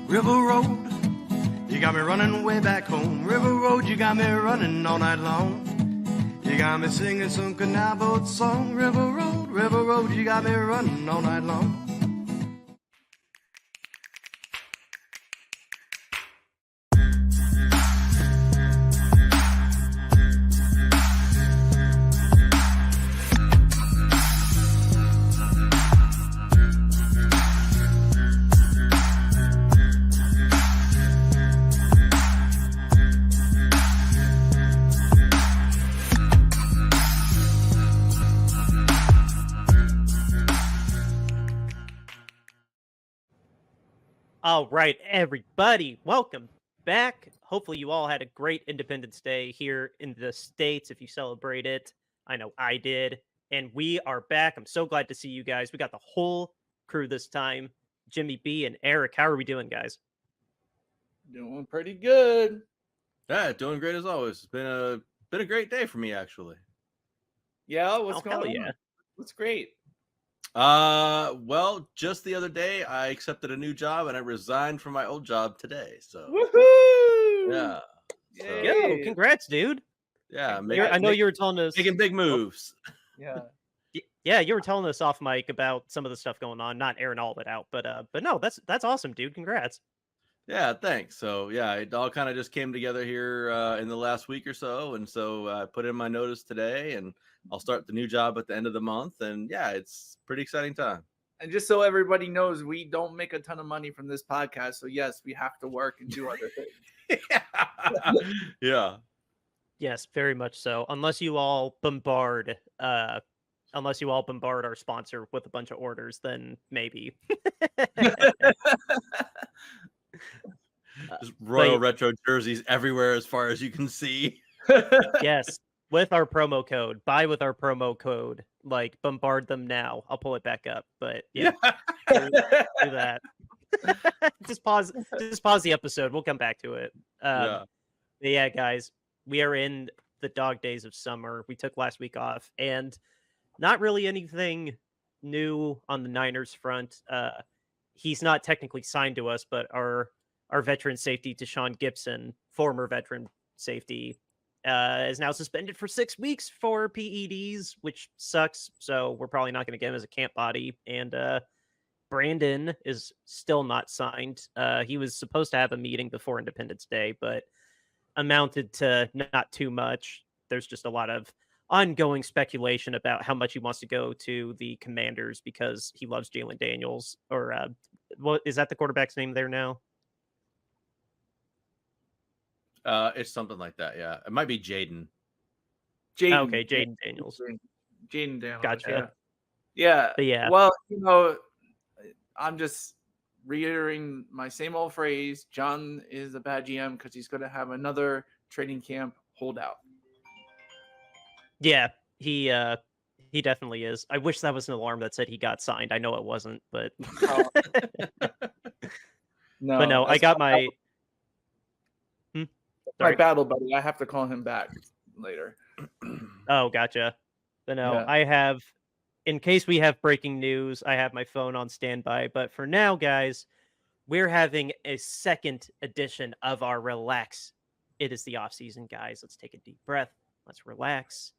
River Road, you got me running way back home. River Road, you got me running all night long. You got me singing some canal boat song. River Road, you got me running all night long. All right, everybody, welcome back. Hopefully you all had a great Independence Day here in the States if you celebrate it. I know I did. And we are back. I'm so glad to see you guys. We got the whole crew this time. Jimmy B and Eric. How are we doing, guys? Doing pretty good. Yeah, doing great as always. It's been a great day for me, actually. Yeah, what's going on? Yeah. What's great? Well, just the other day I accepted a new job and I resigned from my old job today. So woohoo! Yeah. Yay. Yo, congrats, dude. Yeah, I know you were telling us making big moves. Yeah. Yeah, you were telling us off mic about some of the stuff going on, not airing all of it out, but no, that's awesome, dude. Congrats. Yeah, thanks. So yeah, it all kind of just came together here in the last week or so, and so I put in my notice today, and I'll start the new job at the end of the month. And yeah, it's a pretty exciting time. And just so everybody knows, we don't make a ton of money from this podcast, so yes, we have to work and do other things. Yeah. Yes, very much so. Unless you all bombard our sponsor with a bunch of orders, then maybe. Just Royal Retro jerseys everywhere as far as you can see. Yes, with our promo code. Buy with our promo code. Like, bombard them now. I'll pull it back up. But yeah, do that. Just pause the episode. We'll come back to it. But yeah, guys, we are in the dog days of summer. We took last week off, and not really anything new on the Niners front. He's not technically signed to us, but our veteran safety, Deshaun Gibson, former veteran safety, is now suspended for 6 weeks for PEDs, which sucks. So we're probably not going to get him as a camp body. And Brandon is still not signed. He was supposed to have a meeting before Independence Day, but amounted to not too much. There's just a lot of ongoing speculation about how much he wants to go to the Commanders because he loves Jalen Daniels. Or what is that the quarterback's name there now? It's something like that. Yeah, it might be Jaden. Okay, Jaden Daniels. Jaden Daniels. Gotcha. Yeah. But yeah. Well, you know, I'm just reiterating my same old phrase. John is a bad GM because he's going to have another training camp holdout. Yeah, he definitely is. I wish that was an alarm that said he got signed. I know it wasn't, but No, but no, I got my my battle buddy. I have to call him back later. Oh, gotcha. But no, Yeah. I have, in case we have breaking news, I have my phone on standby. But for now, guys, we're having a second edition of our Relax. It is the offseason, guys. Let's take a deep breath. Let's relax.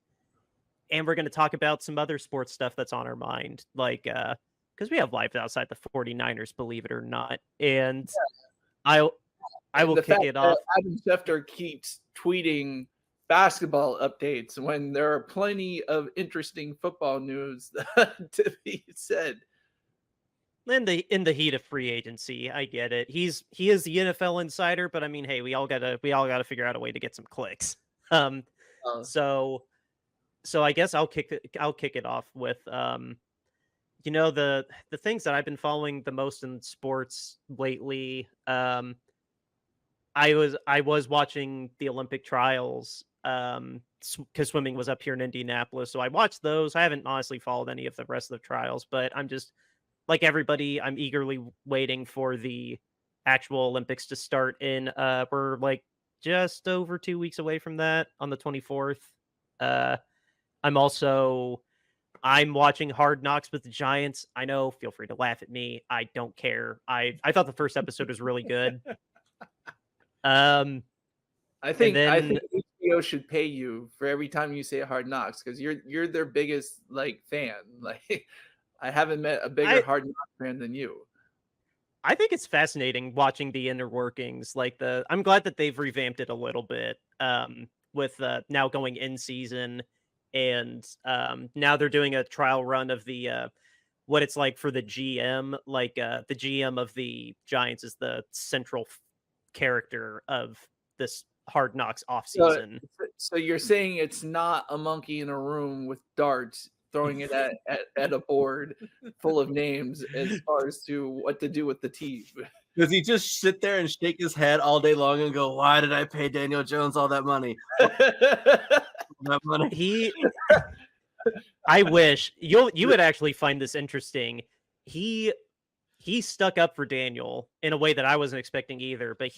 And we're going to talk about some other sports stuff that's on our mind, like, because we have lives outside the 49ers, believe it or not. And I will kick it off. Adam Schefter keeps tweeting basketball updates when there are plenty of interesting football news to be said. In the heat of free agency, I get it. He is the NFL insider, but I mean, hey, we all gotta figure out a way to get some clicks. So I guess I'll kick it off with you know, the things that I've been following the most in sports lately. I was watching the Olympic trials because swimming was up here in Indianapolis, so I watched those. I haven't honestly followed any of the rest of the trials, but I'm just like everybody. I'm eagerly waiting for the actual Olympics to start in. We're like just over 2 weeks away from that on the 24th. I'm also I'm watching Hard Knocks with the Giants. I know, feel free to laugh at me. I don't care. I thought the first episode was really good. I think then HBO should pay you for every time you say Hard Knocks because you're their biggest like fan. Like I haven't met a bigger Hard Knocks fan than you. I think it's fascinating watching the inner workings. I'm glad that they've revamped it a little bit. With now going in season, and now they're doing a trial run of the what it's like for the GM. The GM of the Giants is the central character of this Hard Knocks off season. So you're saying it's not a monkey in a room with darts throwing it at a board full of names as far as to what to do with the team. Does he just sit there and shake his head all day long and go, "Why did I pay Daniel Jones all that money?" That money. I wish you would actually find this interesting. He stuck up for Daniel in a way that I wasn't expecting either. But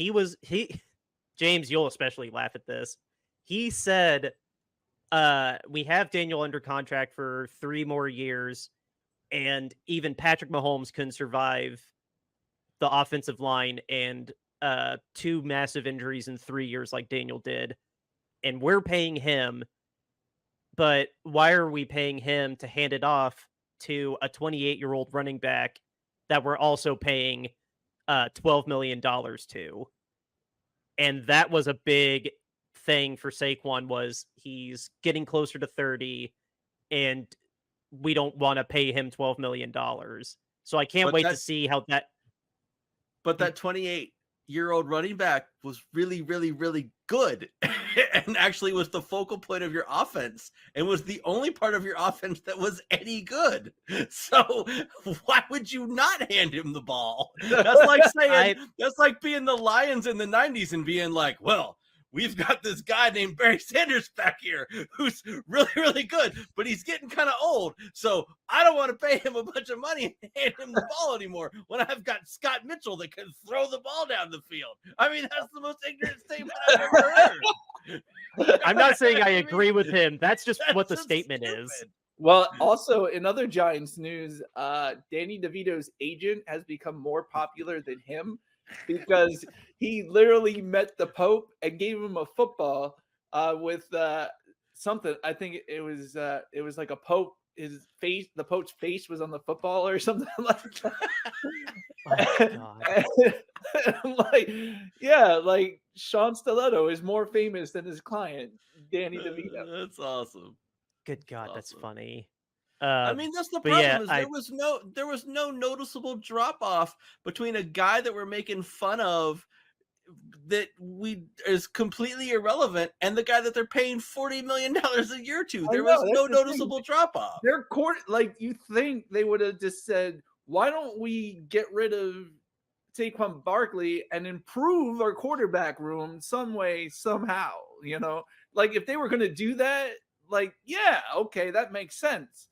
James, you'll especially laugh at this. He said, we have Daniel under contract for 3 more years, and even Patrick Mahomes couldn't survive the offensive line and 2 massive injuries in 3 years like Daniel did. And we're paying him, but why are we paying him to hand it off to a 28-year-old running back that we're also paying $12 million to? And that was a big thing for Saquon, was he's getting closer to 30 and we don't want to pay him $12 million. So I can't wait to see how that. But that 28-year-old running back was really, really, really good and actually was the focal point of your offense and was the only part of your offense that was any good. So why would you not hand him the ball? That's like saying, that's like being the Lions in the 90s and being like, well, we've got this guy named Barry Sanders back here who's really, really good, but he's getting kind of old. So I don't want to pay him a bunch of money and hand him the ball anymore when I've got Scott Mitchell that can throw the ball down the field. I mean, that's the most ignorant statement I've ever heard. I'm not saying I agree with him. That's just what the statement is. Well, also in other Giants news, Danny DeVito's agent has become more popular than him, because he literally met the Pope and gave him a football with something. I think it was like a Pope. The Pope's face was on the football or something like that. Like Sean Stiletto is more famous than his client, Danny DeVito. That's awesome. Good God, that's funny. I mean, that's the problem. There was no noticeable drop off between a guy that we're making fun of that is completely irrelevant and the guy that they're paying $40 million a year to. There was no noticeable drop off. Their court, like, you think they would have just said, "Why don't we get rid of Saquon Barkley and improve our quarterback room some way, somehow?" You know, like if they were going to do that, like, yeah, okay, that makes sense.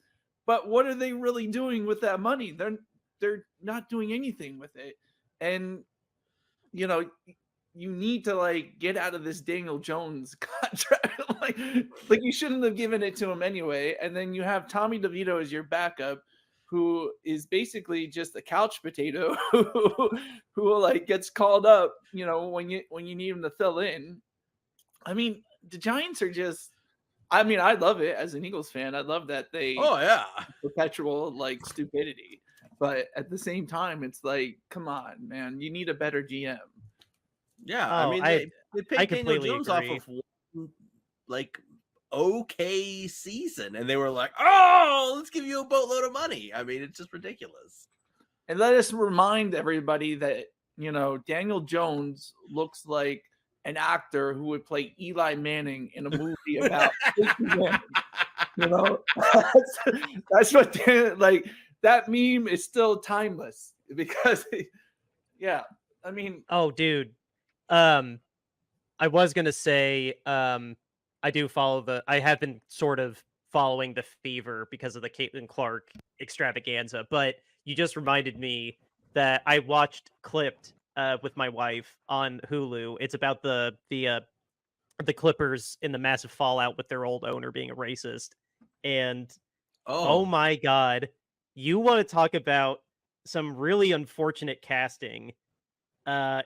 But what are they really doing with that money? They're not doing anything with it. And, you know, you need to, like, get out of this Daniel Jones contract. like you shouldn't have given it to him anyway. And then you have Tommy DeVito as your backup, who is basically just a couch potato who like gets called up, you know, when you need him to fill in. I mean, the Giants are just, I mean, I love it as an Eagles fan. I love that they perpetual like stupidity. But at the same time, it's like, come on, man, you need a better GM. Yeah, I mean, they paid Daniel Jones off of one, like, okay season, and they were like, "Oh, let's give you a boatload of money." I mean, it's just ridiculous. And let us remind everybody that, you know, Daniel Jones looks like an actor who would play Eli Manning in a movie about you know, that's what, like, that meme is still timeless because, yeah, I mean, oh, dude, I was gonna say, I do follow I have been sort of following the fever because of the Caitlin Clark extravaganza, but you just reminded me that I watched Clipped with my wife on Hulu. It's about the Clippers in the massive fallout with their old owner being a racist. And Oh my God. You want to talk about some really unfortunate casting. I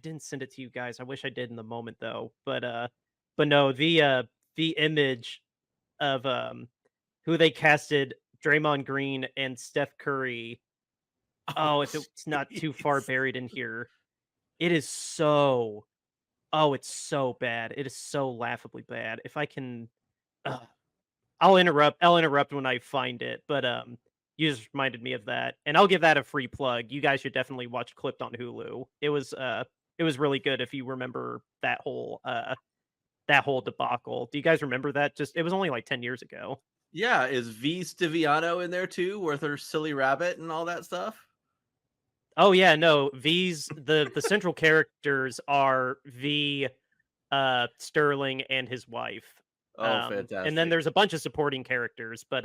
didn't send it to you guys. I wish I did in the moment though. But no, the image of who they casted Draymond Green and Steph Curry. Oh, if it's not too far buried in here, it is so. Oh, it's so bad. It is so laughably bad. If I can, uh, I'll interrupt. I'll interrupt when I find it. But you just reminded me of that, and I'll give that a free plug. You guys should definitely watch Clipped on Hulu. It was really good if you remember that whole debacle. Do you guys remember that? Just it was only like 10 years ago. Yeah, is V Stiviano in there too, with her silly rabbit and all that stuff? Oh yeah, no. The central characters are V, Sterling and his wife. Oh, fantastic! And then there's a bunch of supporting characters, but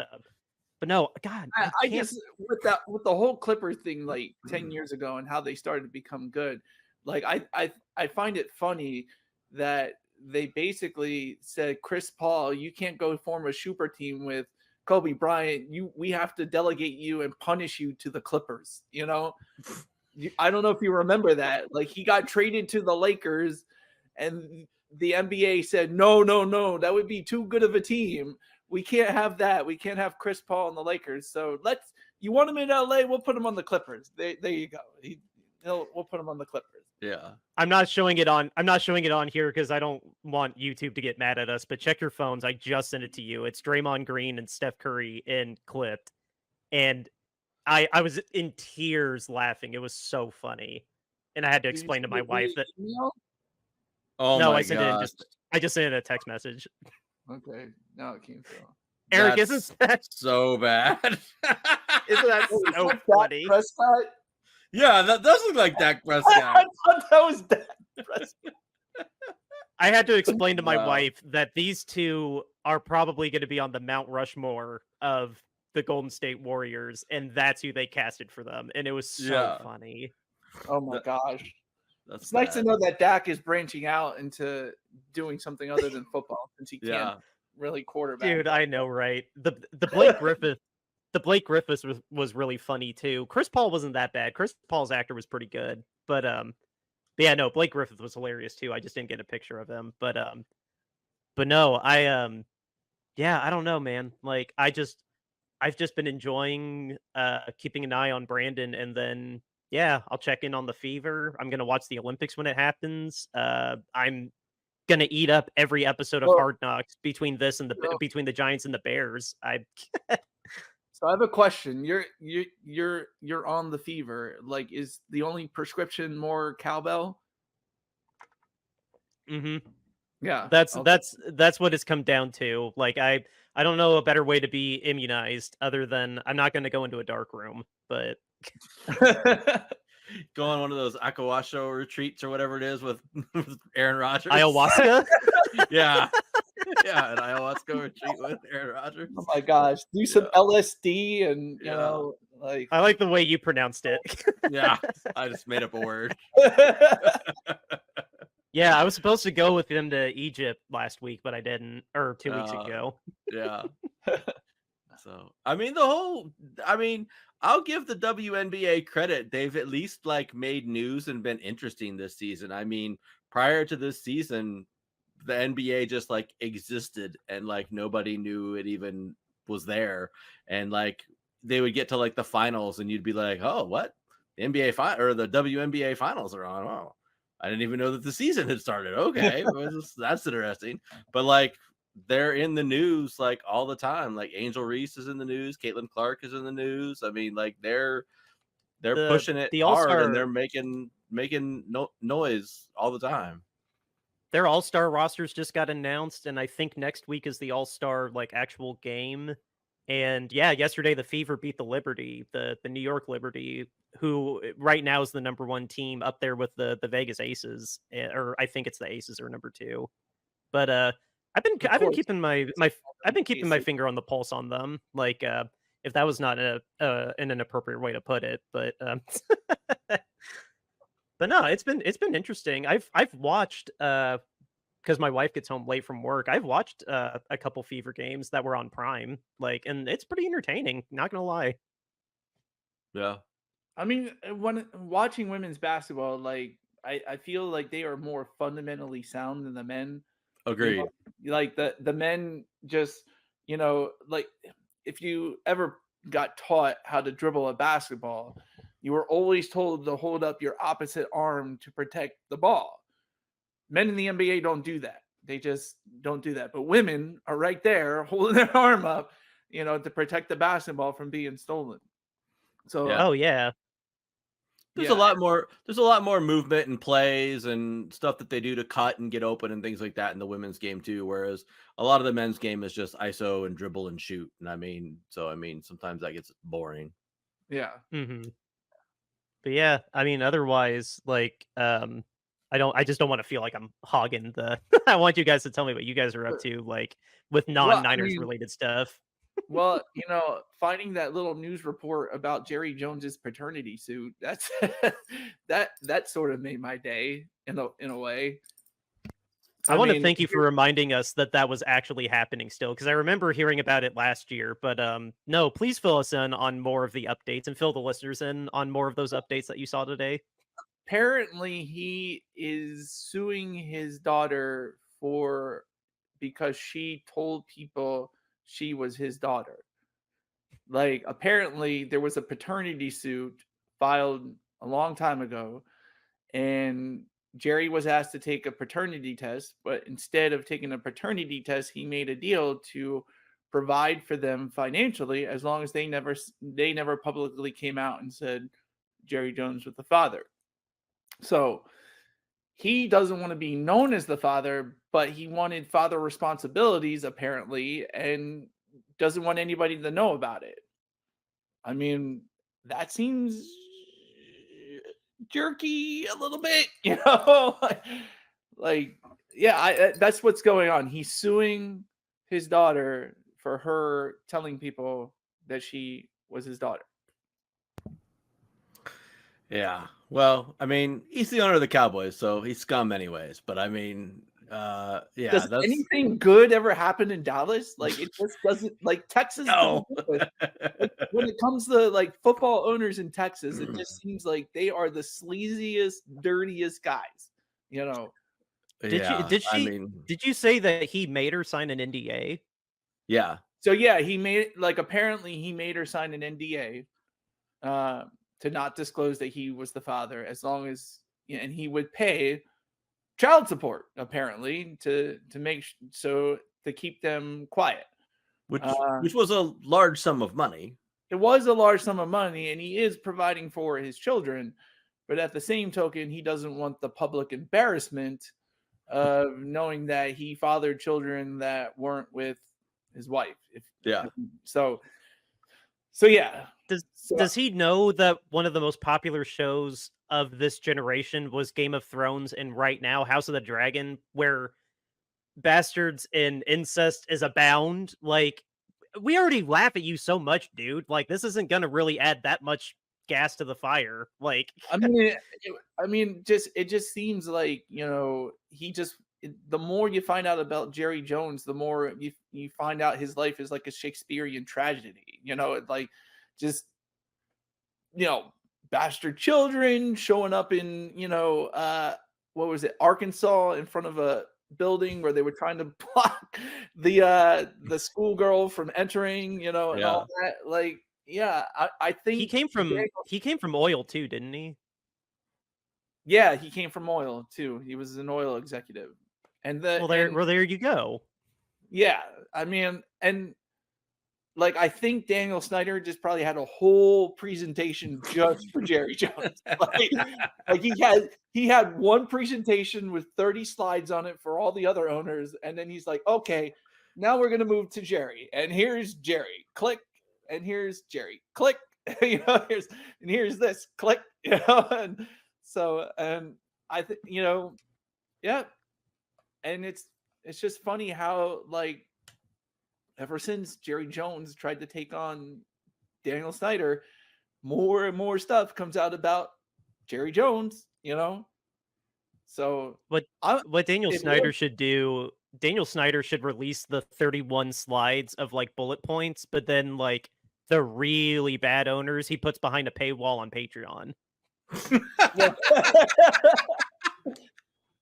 no, God, I guess with the whole Clippers thing, like 10 years ago, and how they started to become good, like I find it funny that they basically said, Chris Paul, you can't go form a super team with Kobe Bryant. We have to delegate you and punish you to the Clippers. You know, I don't know if you remember that. Like he got traded to the Lakers, and the NBA said, no, that would be too good of a team. We can't have that. We can't have Chris Paul and the Lakers. So you want him in LA? We'll put him on the Clippers. There you go. We'll put him on the Clippers. Yeah. I'm not showing it on here because I don't want YouTube to get mad at us, but check your phones. I just sent it to you. It's Draymond Green and Steph Curry in Clipped. And I was in tears laughing. It was so funny. And I had to explain to my wife that Oh no, my I sent God. I just sent it a text message. Okay. Now it came through. Eric, That's isn't that so bad? isn't that so funny? Prescott? Yeah, that does look like Dak Prescott. I thought that was Dak Prescott. I had to explain to my Wow. wife that these two are probably going to be on the Mount Rushmore of the Golden State Warriors, and that's who they casted for them. And it was so funny. Oh my gosh. That's It's nice to know that Dak is branching out into doing something other than football, since he can't really quarterback. Dude, I know, right? The Blake Griffith was really funny too. Chris Paul wasn't that bad. Chris Paul's actor was pretty good, but yeah, no, Blake Griffith was hilarious too. I just didn't get a picture of him, but no, yeah, I don't know, man. Like I've just been enjoying keeping an eye on Brandon, and then yeah, I'll check in on the Fever. I'm gonna watch the Olympics when it happens. I'm gonna eat up every episode of Hard Knocks between this and between the Giants and the Bears. So I have a question. You're on the Fever. Like, is the only prescription more cowbell? Mm-hmm. Yeah. That's what it's come down to. Like I don't know a better way to be immunized other than I'm not gonna go into a dark room, but go on one of those ayahuasca retreats or whatever it is with Aaron Rodgers. Ayahuasca? Yeah, an ayahuasca retreat with Aaron Rodgers. Oh my gosh, do some LSD and you know, like I like the way you pronounced it. Yeah, I just made up a word. Yeah, I was supposed to go with him to Egypt last week, but I didn't, or 2 weeks ago. Yeah. So, I'll give the WNBA credit. They've at least like made news and been interesting this season. I mean, prior to this season, the NBA just like existed and like nobody knew it even was there. And like they would get to like the finals and you'd be like, oh, what? The NBA or the WNBA finals are on. Oh, I didn't even know that the season had started. Okay, that's interesting. But like they're in the news like all the time. Like Angel Reese is in the news, Caitlin Clark is in the news. I mean, like they're pushing it hard and they're making noise all the time. Their all-star rosters just got announced, and I think next week is the all-star like actual game. And yeah, yesterday the Fever beat the Liberty, the New York Liberty, who right now is the #1 team up there with the Vegas Aces, or I think it's the Aces are #2. But I've been keeping my finger on the pulse on them. Like if that was not in an appropriate way to put it, but but no, it's been interesting. I've watched because my wife gets home late from work. I've watched a couple Fever games that were on Prime, like, and it's pretty entertaining. Not gonna lie. Yeah. I mean, when watching women's basketball, like I feel like they are more fundamentally sound than the men. You Agreed. know, like the men just, like if you ever got taught how to dribble a basketball, you were always told to hold up your opposite arm to protect the ball. Men in the NBA don't do that. They just don't do that. But women are right there holding their arm up, to protect the basketball from being stolen. So Yeah. Oh yeah. There's yeah, a lot more movement and plays and stuff that they do to cut and get open and things like that in the women's game too. Whereas a lot of the men's game is just ISO and dribble and shoot. And I mean, sometimes that gets boring. yeah. Mm-hmm. But yeah, I mean, otherwise, like, I just don't want to feel like I'm hogging the. I want you guys to tell me what you guys are up to, like, with Well, I non-Niners mean, related stuff. well, finding that little news report about Jerry Jones's paternity suit, that's that sort of made my day in a way. I want to mean, thank you for reminding us that that was actually happening still, because I remember hearing about it last year. But no, please fill us in on more of the updates and fill the listeners in on more of those updates that you saw today. apparently he is suing his daughter because she told people she was his daughter. Like apparently there was a paternity suit filed a long time ago, and Jerry was asked to take a paternity test, but instead of taking a paternity test, he made a deal to provide for them financially as long as they never publicly came out and said Jerry Jones was the father. So he doesn't want to be known as the father, but he wanted father responsibilities apparently, and doesn't want anybody to know about it. I mean, that seems jerky a little bit, like yeah, that's what's going on. He's suing his daughter for her telling people that she was his daughter. Yeah. Well, I mean, he's the owner of the Cowboys, so he's scum anyways. But I mean, yeah, Does that's anything good ever happen in Dallas? Like it just doesn't. Like Texas to no. begin with. Like, when it comes to like football owners in Texas, it just seems like they are the sleaziest, dirtiest guys. Yeah. I mean, Did you say that he made her sign an NDA? yeah. So yeah, apparently he made her sign an NDA to not disclose that he was the father, as long as and he would pay child support apparently to keep them quiet. Which was a large sum of money. It was a large sum of money, and he is providing for his children, but at the same token, he doesn't want the public embarrassment of knowing that he fathered children that weren't with his wife. So yeah. Does he know that one of the most popular shows of this generation was Game of Thrones, and right now House of the Dragon, where bastards and incest is abound? Like, we already laugh at you so much, dude. Like, this isn't gonna really add that much gas to the fire. Like, I mean, it just seems like the more you find out about Jerry Jones, the more you find out his life is like a Shakespearean tragedy. Like just bastard children showing up in what was it, Arkansas, in front of a building where they were trying to block the schoolgirl from entering, and all that. Like, yeah, I think he came from oil too, didn't he? Yeah, he came from oil too. He was an oil executive. There you go. Yeah, I mean, and like I think Daniel Snyder just probably had a whole presentation just for Jerry Jones. like he had one presentation with 30 slides on it for all the other owners, and then he's like, okay, now we're gonna move to Jerry, and here's Jerry, click, and here's Jerry, click, here's this, click, and so I think yeah, and it's just funny how like ever since Jerry Jones tried to take on Daniel Snyder, more and more stuff comes out about Jerry Jones, So What Daniel it Snyder would- should do? Daniel Snyder should release the 31 slides of like bullet points, but then like the really bad owners he puts behind a paywall on Patreon.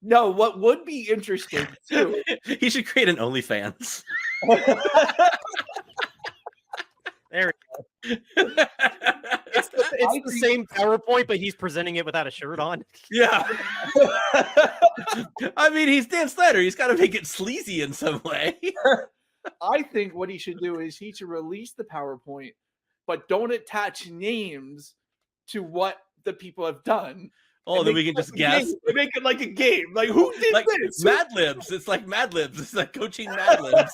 No, what would be interesting too. He should create an OnlyFans. There we go. It's the same PowerPoint, but he's presenting it without a shirt on. Yeah. I mean, he's Dan Snyder. He's got to make it sleazy in some way. I think what he should do is he should release the PowerPoint, but don't attach names to what the people have done. Oh, then we can just guess. They make it like a game. Like, who did like this? Mad Libs. It's like Mad Libs. It's like coaching Mad Libs.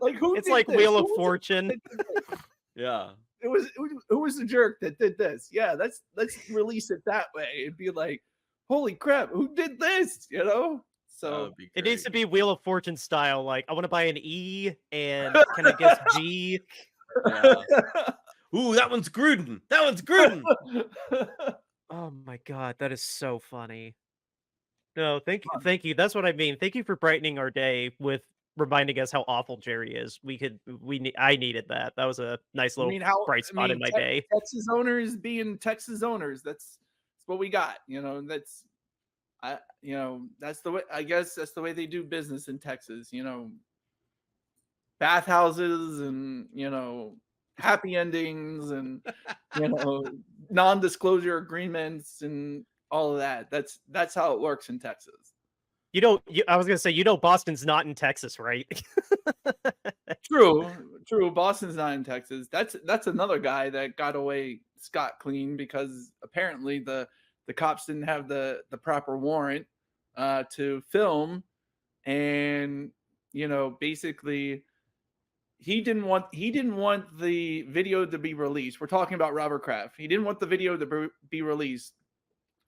Like, who? It's did like this? Wheel Who of was it Fortune. that did this? Yeah. Who was the jerk that did this? Yeah, let's release it that way and be like, holy crap, who did this? You know? So it needs to be Wheel of Fortune style. Like, I want to buy an E, and can I guess G? Yeah. Ooh, that one's Gruden. That one's Gruden. Oh my god, that is so funny. No, thank you. That's what I mean. Thank you for brightening our day with reminding us how awful Jerry is. I needed that. That was a nice little bright spot in my day. Texas owners being Texas owners. That's what we got. You know, that's the way. I guess that's the way they do business in Texas. You know, bathhouses and happy endings and non-disclosure agreements and all of that. That's how it works in Texas. I was gonna say, Boston's not in Texas, right? True. Boston's not in Texas. That's another guy that got away scot clean because apparently the cops didn't have the proper warrant to film, and basically he didn't want the video to be released. We're talking about Robert Kraft. He didn't want the video to be released.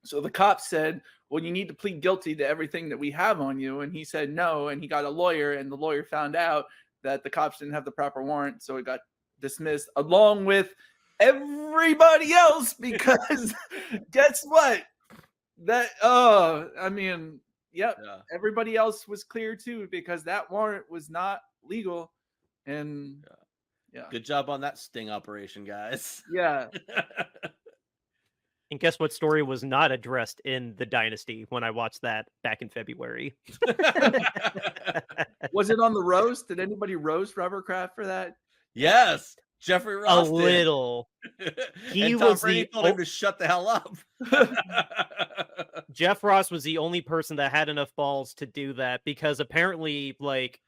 So the cops said, well, you need to plead guilty to everything that we have on you. And he said no. And he got a lawyer, and the lawyer found out that the cops didn't have the proper warrant. So it got dismissed along with everybody else because guess what? Everybody else was clear too because that warrant was not legal. And yeah. Good job on that sting operation, guys. Yeah. And guess what story was not addressed in the Dynasty when I watched that back in February? Was it on the roast? Did anybody roast Robert Kraft for that? Yes. Jeffrey Ross a little. He and Tom Brady told him to shut the hell up. Jeff Ross was the only person that had enough balls to do that because apparently, like,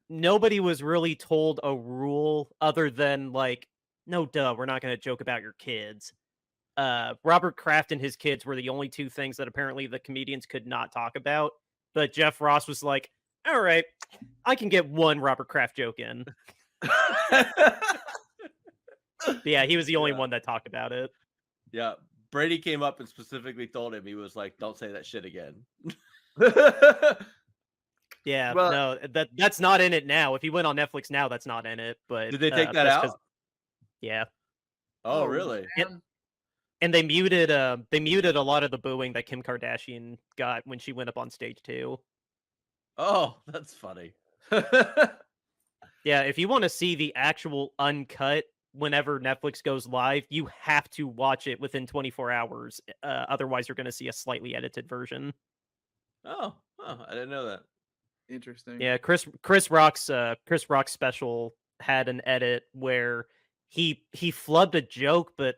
nobody was really told a rule other than, like, no, we're not going to joke about your kids. Robert Kraft and his kids were the only two things that apparently the comedians could not talk about. But Jeff Ross was like, all right, I can get one Robert Kraft joke in. Yeah, he was the only one that talked about it. Yeah. Brady came up and specifically told him, he was like, don't say that shit again. Yeah, well, no, that's not in it now. If he went on Netflix now, that's not in it. But did they take that out? Yeah. Oh, really? And they muted a lot of the booing that Kim Kardashian got when she went up on stage too. Oh, that's funny. Yeah, if you want to see the actual uncut whenever Netflix goes live, you have to watch it within 24 hours. Otherwise, you're going to see a slightly edited version. Oh, I didn't know that. Interesting. Yeah, Chris Rock's special had an edit where he flubbed a joke, but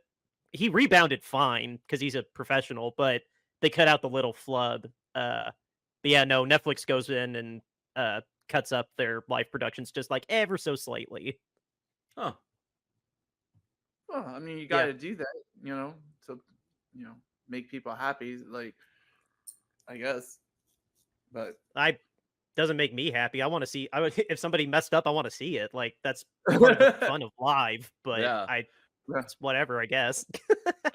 he rebounded fine because he's a professional. But they cut out the little flub. But yeah, no, Netflix goes in and cuts up their live productions just like ever so slightly. Huh. Well, I mean, you got to do that, so make people happy. Like, I guess, but doesn't make me happy. I want to see. If somebody messed up, I want to see it. Like that's part of the fun of live. But it's whatever, I guess.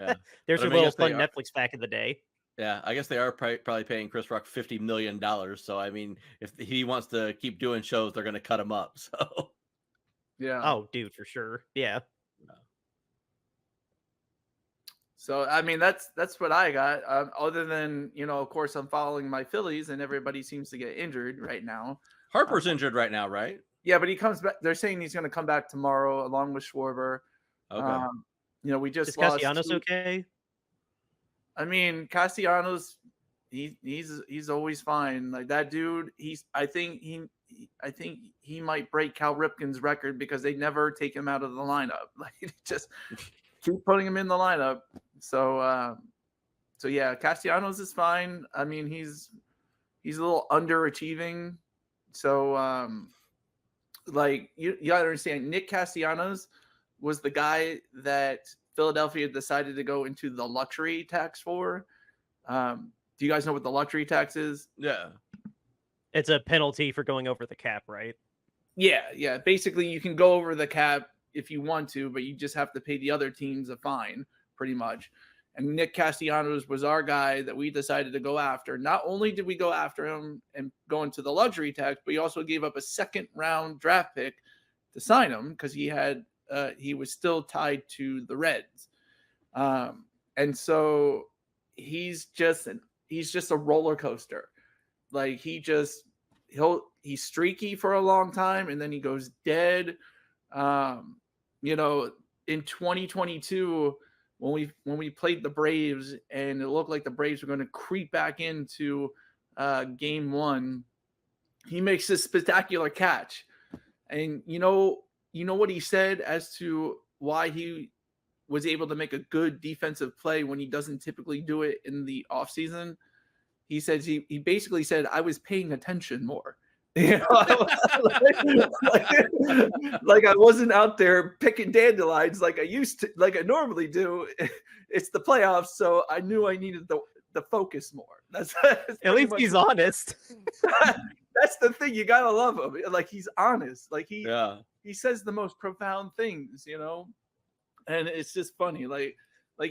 Yeah. There's your little fun Netflix back in the day. Yeah, I guess they are probably paying Chris Rock $50 million. So I mean, if he wants to keep doing shows, they're going to cut him up. So yeah. Oh, dude, for sure. Yeah. So I mean, that's what I got. Other than of course, I'm following my Phillies, and everybody seems to get injured right now. Harper's injured right now, right? Yeah, but he comes back. They're saying he's going to come back tomorrow along with Schwarber. Okay. We just Is lost. Castellanos okay? I mean, Castellanos, he's always fine. Like that dude, I think he might break Cal Ripken's record because they never take him out of the lineup. Like just keep putting him in the lineup. So yeah, Castellanos is fine. I mean, he's a little underachieving. So like you gotta understand, Nick Castellanos was the guy that Philadelphia decided to go into the luxury tax for. Do you guys know what the luxury tax is? Yeah. It's a penalty for going over the cap, right? Yeah. Basically, you can go over the cap if you want to, but you just have to pay the other teams a fine, pretty much. And Nick Castellanos was our guy that we decided to go after. Not only did we go after him and go into the luxury tax, but he also gave up a second-round draft pick to sign him because he was still tied to the Reds. And so he's just a roller coaster. Like he's streaky for a long time and then he goes dead. In 2022 when we played the Braves and it looked like the Braves were going to creep back into game 1, he makes this spectacular catch. And you know what he said as to why he was able to make a good defensive play when he doesn't typically do it in the offseason? He says he basically said, I was paying attention more. Like I wasn't out there picking dandelions like I normally do. It's the playoffs, so I knew I needed the focus more. That's at least he's honest. That's the thing. You gotta love him. Like he's honest. Like he says the most profound things, and it's just funny. Like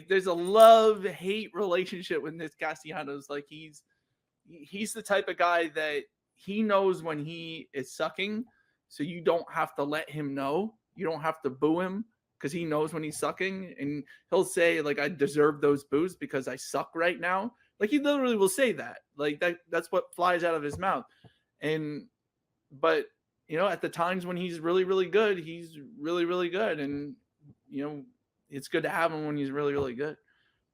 there's a love-hate relationship with Nick Castellanos. Like he's the type of guy that he knows when he is sucking, so you don't have to let him know. You don't have to boo him because he knows when he's sucking, and he'll say like, I deserve those boos because I suck right now. Like he literally will say that. Like that's what flies out of his mouth. But at the times when he's really, really good, he's really, really good. And, it's good to have him when he's really, really good.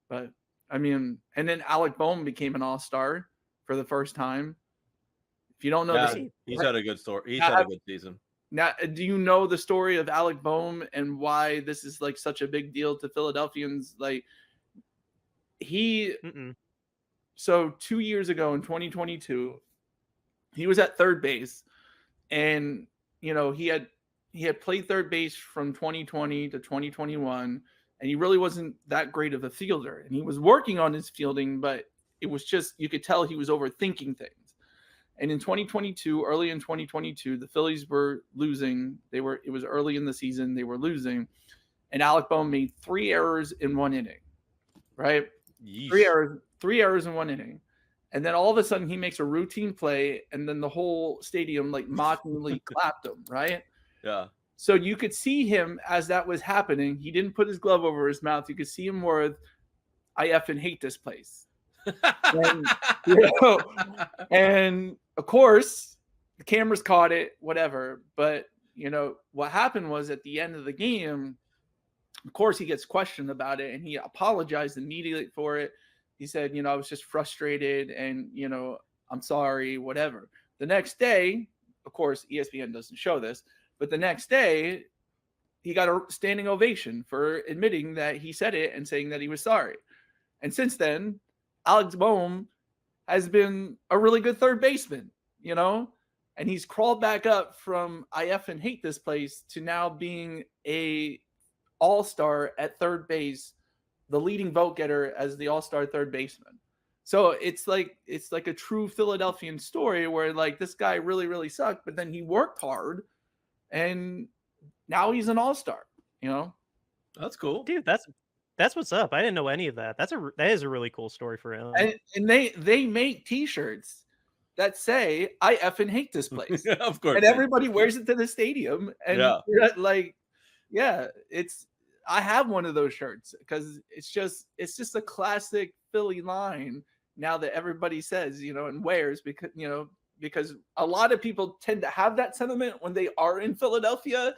But I mean, and then Alec Bohm became an all-star for the first time. If you don't know, he's had a good story. He's had a good season. Now, do you know the story of Alec Bohm and why this is like such a big deal to Philadelphians? Like so 2 years ago in 2022, he was at third base, and he had played third base from 2020 to 2021, and he really wasn't that great of a fielder, and he was working on his fielding, but it was just, you could tell he was overthinking things. And in 2022, early in 2022, the Phillies were losing. It was early in the season, they were losing, and Alec Bohm made 3 errors in 1 inning, right? Yeesh. 3 errors in 1 inning. And then all of a sudden he makes a routine play, and then the whole stadium like mockingly clapped him, right? Yeah. So you could see him as that was happening. He didn't put his glove over his mouth. You could see him with, I effing hate this place. And of course the cameras caught it, whatever. But what happened was at the end of the game, of course he gets questioned about it, and he apologized immediately for it. He said, I was just frustrated, and I'm sorry, whatever. The next day, of course, ESPN doesn't show this, but the next day he got a standing ovation for admitting that he said it and saying that he was sorry. And since then, Alex Bohm has been a really good third baseman, and he's crawled back up from I effing hate this place to now being a all-star at third base, the leading vote getter as the all-star third baseman. So it's like a true Philadelphian story where like this guy really, really sucked, but then he worked hard and now he's an all-star, That's cool. Dude, that's what's up. I didn't know any of that. That is a really cool story for him. And they make t-shirts that say, I effing hate this place. Of course. And everybody wears it to the stadium. And I have one of those shirts because it's just a classic Philly line now that everybody says, and wears because a lot of people tend to have that sentiment when they are in Philadelphia,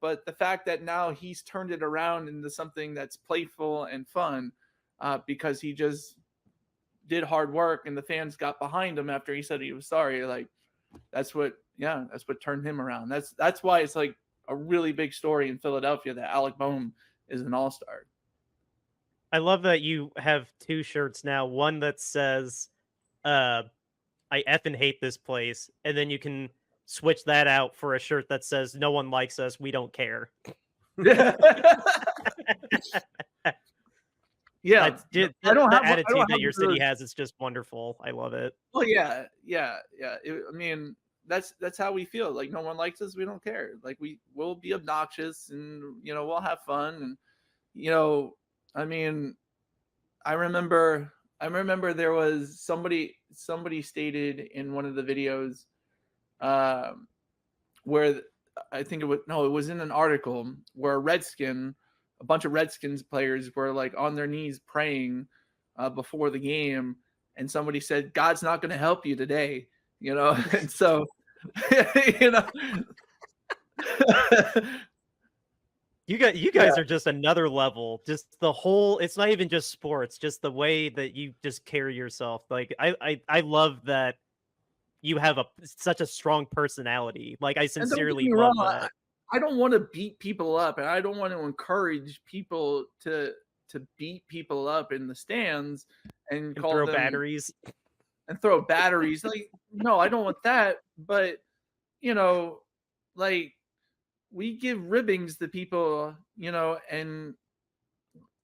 but the fact that now he's turned it around into something that's playful and fun because he just did hard work and the fans got behind him after he said he was sorry. Like that's what turned him around. That's why it's like a really big story in Philadelphia that Alec Boehm is an all-star. I love that you have 2 shirts now. One that says, I effing hate this place. And then you can switch that out for a shirt that says, no one likes us. We don't care. Yeah. The attitude that your city has is just wonderful. I love it. Well, yeah. I mean, that's how we feel. Like no one likes us. We don't care. Like we'll be obnoxious and, we'll have fun. And, I mean, I remember there was somebody stated in one of the videos where I think it was in an article where a bunch of Redskins players were like on their knees praying before the game. And somebody said, God's not going to help you today, and so, You guys are just another level. Just the whole, it's not even just sports, just the way that you just carry yourself. Like I love that you have such a strong personality. Like I sincerely love that. I don't want to beat people up, and I don't want to encourage people to beat people up in the stands and call throw them batteries. And throw batteries. Like, no, I don't want that. But like we give ribbings to people, and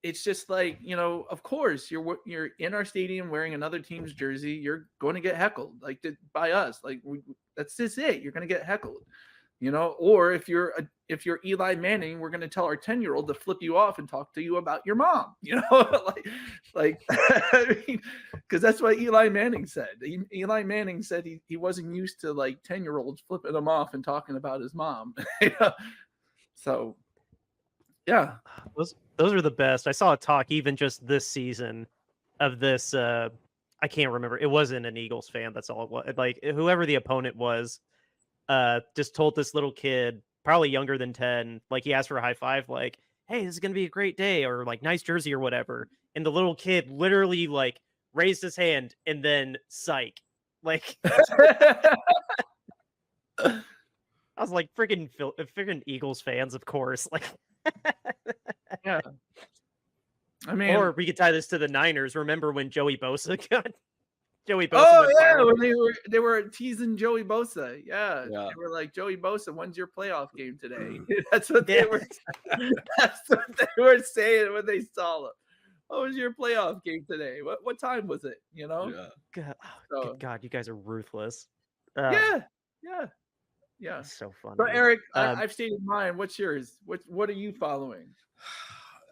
it's just like, of course you're in our stadium wearing another team's jersey. You're going to get heckled like by us. Like that's just it. You're going to get heckled, or if you're Eli Manning, we're going to tell our 10-year-old to flip you off and talk to you about your mom, like I mean, because that's what Eli Manning said. Eli Manning said he wasn't used to like 10-year-olds flipping him off and talking about his mom. So yeah, those are the best. I saw a talk even just this season of this. I can't remember. It wasn't an Eagles fan. That's all it was. Like whoever the opponent was, just told this little kid, probably younger than 10, like he asked for a high five, like, hey, this is gonna be a great day, or like nice jersey or whatever. And the little kid literally like raised his hand and then psych. Like I was like, freaking Eagles fans, of course. Like yeah. I mean, or we could tie this to the Niners. Remember when Joey Bosa got Joey Bosa? Oh yeah, when they were teasing Joey Bosa. Yeah. They were like, Joey Bosa, when's your playoff game today? That's what they were. That's what they were saying when they saw him. What was your playoff game today? What time was it? God, good God, you guys are ruthless. Yeah. That's so funny. So Eric, I've stated mine. What's yours? What are you following?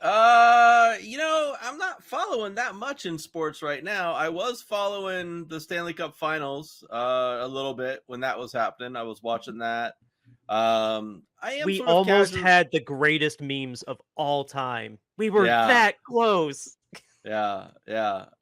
I'm not following that much in sports right now. I was following the Stanley Cup Finals a little bit when that was happening. I was watching that. We almost had the greatest memes of all time. We were that close. Yeah.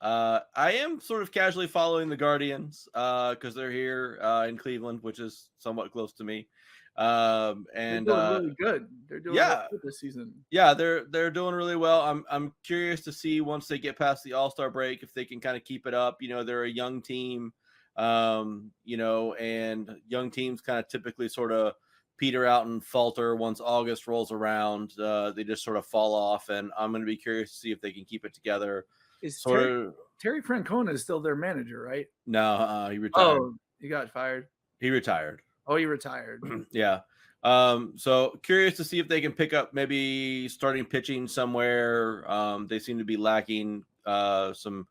I am sort of casually following the Guardians because they're here in Cleveland, which is somewhat close to me. And they're doing really good. They're doing really good this season. Yeah, they're doing really well. I'm curious to see once they get past the All-Star break if they can kind of keep it up. They're a young team, and young teams kind of typically sort of peter out and falter once August rolls around. They just sort of fall off, and I'm going to be curious to see if they can keep it together. Is Terry Francona is still their manager, right? No, he retired. Oh, he got fired. He retired. Oh, he retired. Yeah. So curious to see if they can pick up maybe starting pitching somewhere. They seem to be lacking some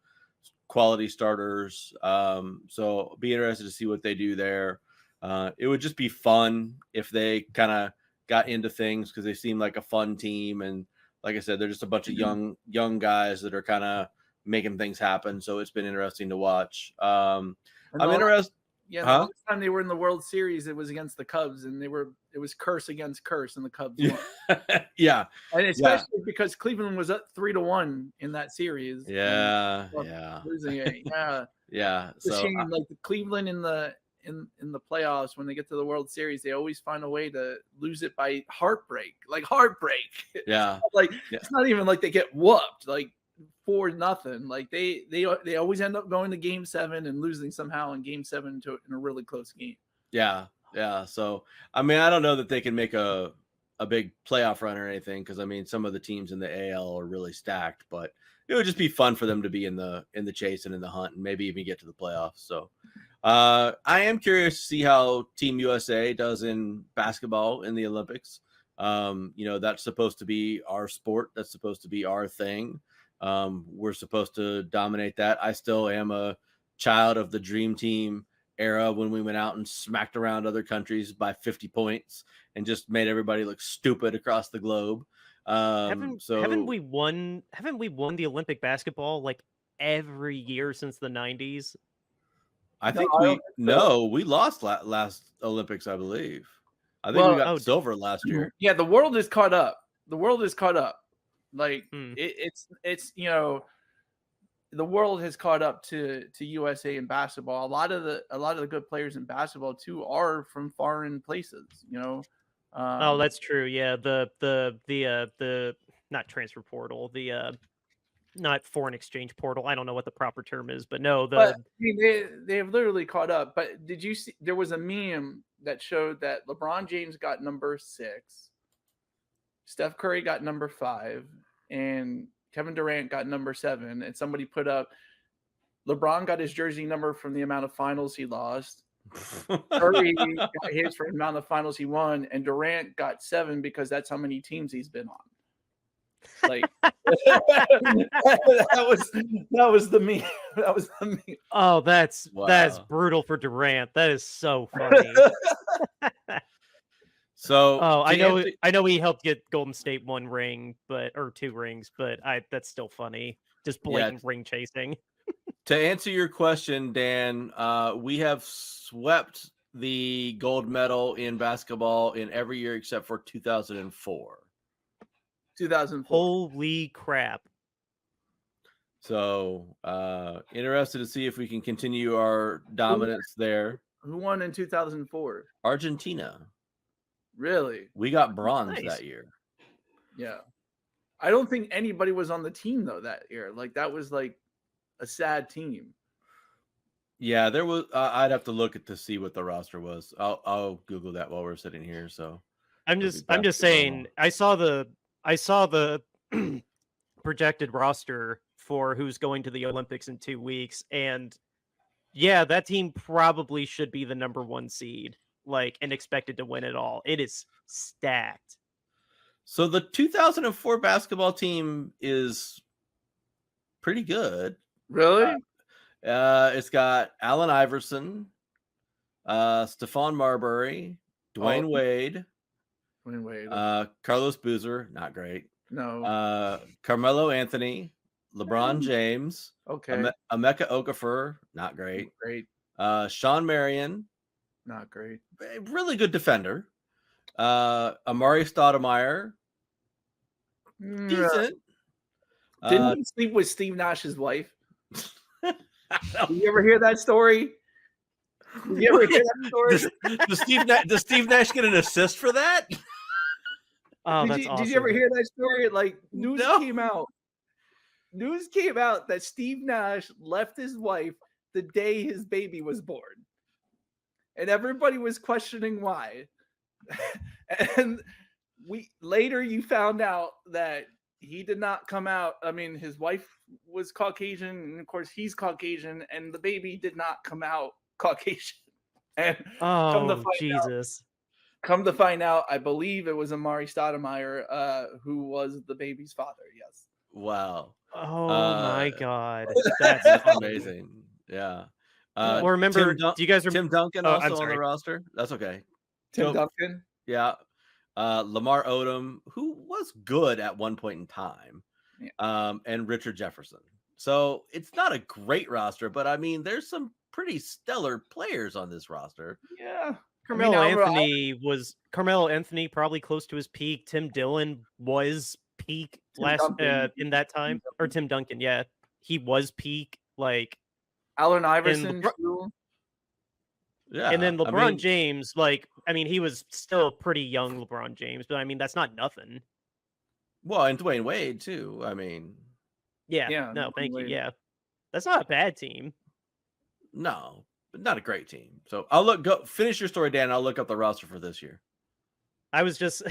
quality starters. So be interested to see what they do there. It would just be fun if they kind of got into things because they seem like a fun team. And like I said, they're just a bunch of young guys that are kind of making things happen. So it's been interesting to watch. I'm interested. Yeah, the Huh? last time they were in the World Series, it was against the Cubs, and it was curse against curse, and the Cubs won. Yeah. And Yeah. especially because Cleveland was up 3-1 in that series. and Yeah. ended Yeah. up losing it. Yeah. Yeah. It's a So shame. Like Cleveland in the playoffs, when they get to the World Series, they always find a way to lose it by heartbreak. Like heartbreak. yeah. It's not even like they get whooped like 4-0. Like they always end up going to Game 7 and losing somehow in Game 7 in a really close game. Yeah. Yeah. So I mean, I don't know that they can make a big playoff run or anything, because I mean, some of the teams in the AL are really stacked, but it would just be fun for them to be in the chase and in the hunt, and maybe even get to the playoffs. So I am curious to see how Team USA does in basketball in the Olympics. That's supposed to be our sport. That's supposed to be our thing. We're supposed to dominate that. I still am a child of the Dream Team era, when we went out and smacked around other countries by 50 points and just made everybody look stupid across the globe. Haven't we won the Olympic basketball like every year since the 90s? I think we lost last Olympics, I believe. I think we got silver last year. Yeah, the world is caught up. Like it's the world has caught up to USA in basketball. A lot of the good players in basketball too are from foreign places. That's true. Yeah, the not transfer portal, the not foreign exchange portal. I don't know what the proper term is, but no, I mean, they have literally caught up. But did you see? There was a meme that showed that LeBron James got number 6, Steph Curry got number 5, and Kevin Durant got number 7. And somebody put up, LeBron got his jersey number from the amount of finals he lost. Curry got his for the amount of finals he won, and Durant got 7 because that's how many teams he's been on. Like that was the meme. That was the meme. Oh, that's brutal for Durant. That is so funny. So I know he helped get Golden State 1 ring, or 2 rings, but that's still funny. Just blatant ring chasing. To answer your question, Dan, we have swept the gold medal in basketball in every year except for 2004. 2004. Holy crap. So interested to see if we can continue our dominance there. Who won in 2004? Argentina. Really? We got bronze that year. Yeah. I don't think anybody was on the team though that year. Like that was like a sad team. Yeah, there was. I'd have to look to see what the roster was. I'll Google that while we're sitting here. So I'm just saying. I saw the projected roster for who's going to the Olympics in 2 weeks, and yeah, that team probably should be the number 1 seed, and expected to win it all. It is stacked. So the 2004 basketball team is pretty good. Really? It's got Allen Iverson, Stephon Marbury, Dwayne Wade, Carlos Boozer, not great. No. Carmelo Anthony, LeBron James, okay, Emeka Okafor, not great. Great. Sean Marion, not great. Really good defender. Amari Stoudemire, decent. Didn't he sleep with Steve Nash's wife? Did you ever hear that story? Did you ever hear that story? Does Steve Nash get an assist for that? Oh, did you ever hear that story? Like news came out. News came out that Steve Nash left his wife the day his baby was born. And everybody was questioning why. And you found out that he did not come out. I mean, his wife was Caucasian, and of course he's Caucasian, and the baby did not come out Caucasian. And come to find out, I believe it was Amari Stoudemire who was the baby's father. Yes. Wow. Oh my God, that's amazing. Yeah. Well, remember, do you guys remember Tim Duncan also on the roster? That's okay. Tim Duncan. Yeah. Lamar Odom, who was good at one point in time, and Richard Jefferson. So it's not a great roster, but I mean, there's some pretty stellar players on this roster. Yeah. Carmelo Anthony probably close to his peak. Tim Dillon was peak in that time, or Tim Duncan. Yeah, he was peak. Like Allen Iverson. Yeah, and then LeBron James. Like, I mean, he was still pretty young, LeBron James, but I mean, that's not nothing. Well, and Dwayne Wade too. I mean, yeah. No, thank you. Yeah, that's not a bad team. No, but not a great team. So go finish your story, Dan. I'll look up the roster for this year. I was just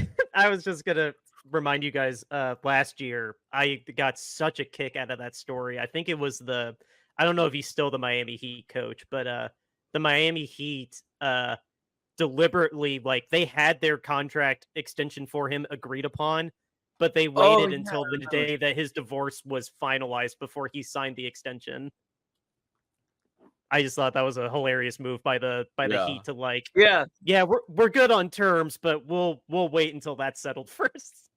gonna remind you guys. Last year, I got such a kick out of that story. I think it was I don't know if he's still the Miami Heat coach, but the Miami Heat deliberately, like, they had their contract extension for him agreed upon, but they waited until the day that his divorce was finalized before he signed the extension. I just thought that was a hilarious move by the Heat to we're good on terms, but we'll wait until that's settled first,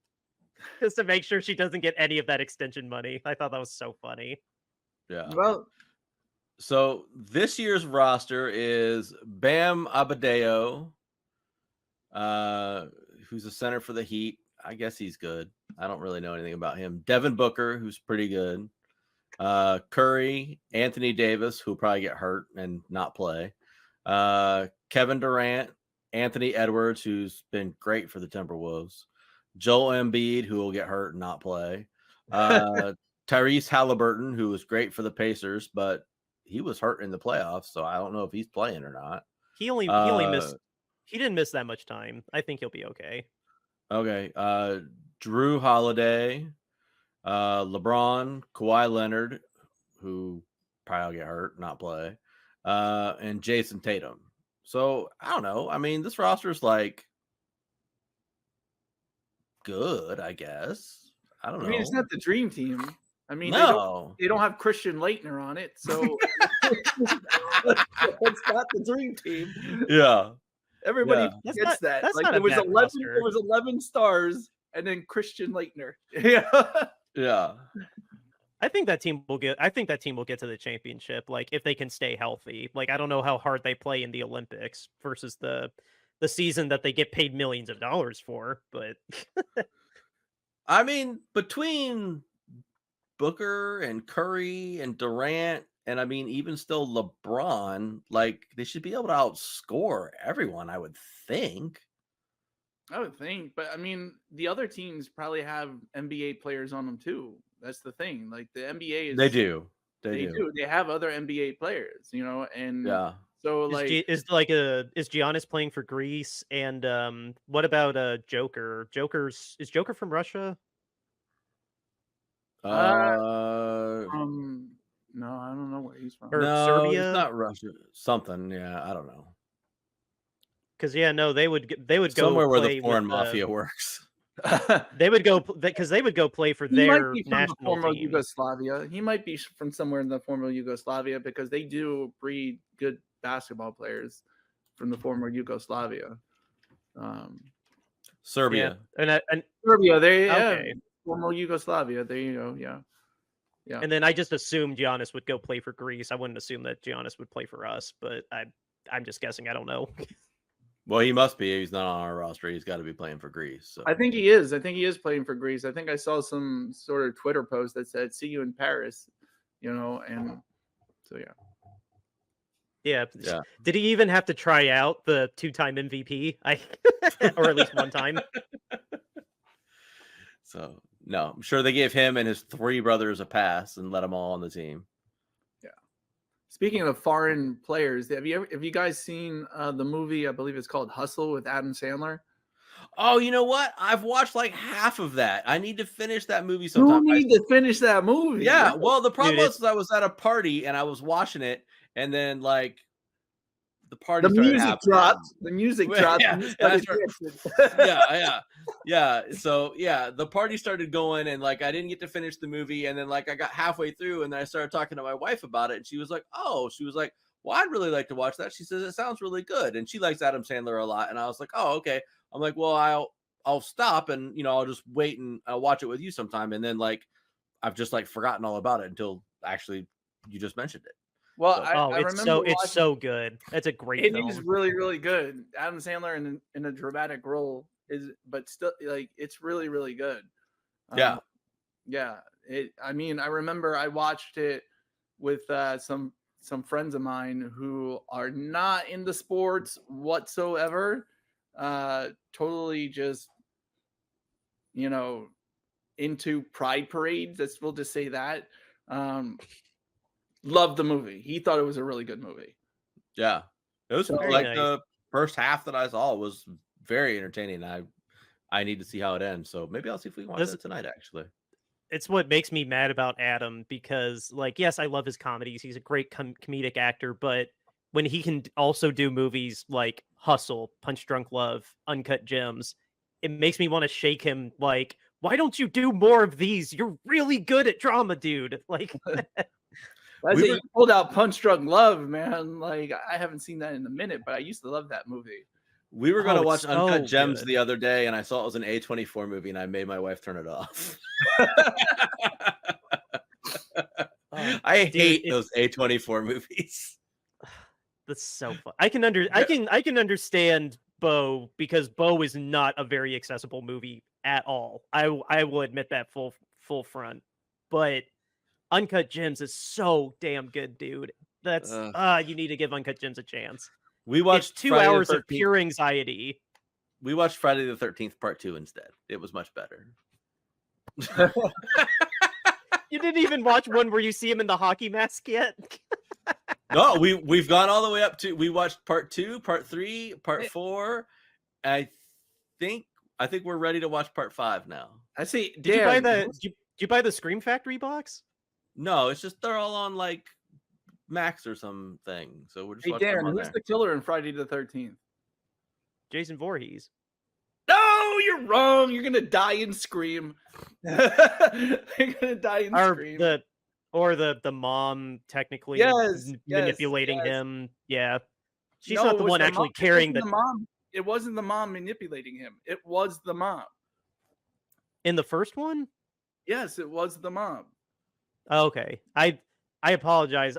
just to make sure she doesn't get any of that extension money. I thought that was so funny. Yeah. Well, so this year's roster is Bam Adebayo, who's a center for the Heat. I guess he's good. I don't really know anything about him. Devin Booker, who's pretty good. Curry, Anthony Davis, who'll probably get hurt and not play. Kevin Durant, Anthony Edwards, who's been great for the Timberwolves. Joel Embiid, who will get hurt and not play. Tyrese Halliburton, who was great for the Pacers, but he was hurt in the playoffs, so I don't know if he's playing or not. He didn't miss that much time. I think he'll be okay. Okay. Drew Holiday, LeBron, Kawhi Leonard, who probably will get hurt, not play, and Jason Tatum. So I don't know. I mean, this roster is like good, I guess. I don't know. I mean, it's not the dream team. I mean, no, they don't have Christian Laettner on it, so it's not the dream team. Yeah, everybody gets that. That's like not there was 11. roster. There was 11 stars, and then Christian Laettner. Yeah. I think that team will get to the championship, like, if they can stay healthy. Like, I don't know how hard they play in the Olympics versus the season that they get paid millions of dollars for, but I mean, between Booker and Curry and Durant, and I mean, even still LeBron, like, they should be able to outscore everyone, I would think. But I mean, the other teams probably have NBA players on them too. That's the thing. Like, the NBA is. They do. They do. They have other NBA players, and yeah. So like, is Giannis playing for Greece? And what about Joker? Is Joker from Russia? No, I don't know where he's from. Or no, Serbia? It's not Russia. Something, yeah, I don't know. Because they would go somewhere where the play foreign with, mafia works. They would go play for their national former team. Yugoslavia. He might be from somewhere in the former Yugoslavia, because they do breed good basketball players from the former Yugoslavia. Serbia. Yeah. And Serbia, former Yugoslavia. There you go. Yeah. And then I just assumed Giannis would go play for Greece. I wouldn't assume that Giannis would play for us, but I'm just guessing. I don't know. Well, he must be. He's not on our roster. He's got to be playing for Greece. So. I think he is. I think he is playing for Greece. I think I saw some sort of Twitter post that said, "See you in Paris," and so Yeah. Did he even have to try out the 2-time MVP? Or at least one time? So, no, I'm sure they gave him and his 3 brothers a pass and let them all on the team. Speaking of foreign players, have you guys seen the movie? I believe it's called Hustle with Adam Sandler. Oh, you know what? I've watched like half of that. I need to finish that movie sometime. You need to finish that movie. Yeah. Well, the problem was I was at a party and I was watching it, and then like the party, the music dropped. The music dropped. Yeah. So the party started going, and like I didn't get to finish the movie, and then like I got halfway through, and then I started talking to my wife about it, and she was like, "Oh," she was like, "Well, I'd really like to watch that." She says it sounds really good, and she likes Adam Sandler a lot, and I was like, "Oh, okay." I'm like, "Well, I'll stop, and I'll just wait and I'll watch it with you sometime," and then like I've just like forgotten all about it until actually you just mentioned it. Well, So, I it's remember it's watching. so good. It's a great It film. is really, really good. Adam Sandler in a dramatic role but still, like, it's really, really good. yeah. Yeah. I mean, I remember I watched it with some friends of mine who are not into sports whatsoever. Totally just, you know, into pride parades. We'll just say that. Loved the movie. He thought it was a really good movie. Yeah. It was So Very like nice. the first half that I saw was very entertaining. I need to see how it ends. So maybe I'll see if we can watch This- that tonight, actually. It's what makes me mad about Adam because, like, yes, I love his comedies. He's a great comedic actor, but when he can also do movies like Hustle, Punch Drunk Love, Uncut Gems, it makes me want to shake him. Like, why don't you do more of these? You're really good at drama, dude. Like, that's it. You pulled out Punch Drunk Love, man. Like, I haven't seen that in a minute, but I used to love that movie. We were going to watch it's Uncut so Gems good. the other day, and I saw it was an A24 movie, and I made my wife turn it off. I hate those A24 movies. That's so fun. I can understand Bo because Bo is not a very accessible movie at all. I will admit that full front. But Uncut Gems is so damn good, dude. That's you need to give Uncut Gems a chance. We watched it's 2 Friday hours the of pure anxiety. We watched Friday the 13th Part 2 instead. It was much better. You didn't even watch one where you see him in the hockey mask yet? No, we've gone all the way up to, we watched Part 2, Part 3, Part 4. I think we're ready to watch Part 5 now. I see. Did you buy the Scream Factory box? No, it's just they're all on like Max or something. So we're just Hey, watching them Darren, on who's there. the killer in Friday the 13th? Jason Voorhees. No, you're wrong. You're gonna die and scream. You're gonna die and scream. The mom technically manipulating him. Yeah. She's not the one actually carrying the mom. It wasn't the mom manipulating him. It was the mom. In the first one? Yes, it was the mom. Okay. I apologize.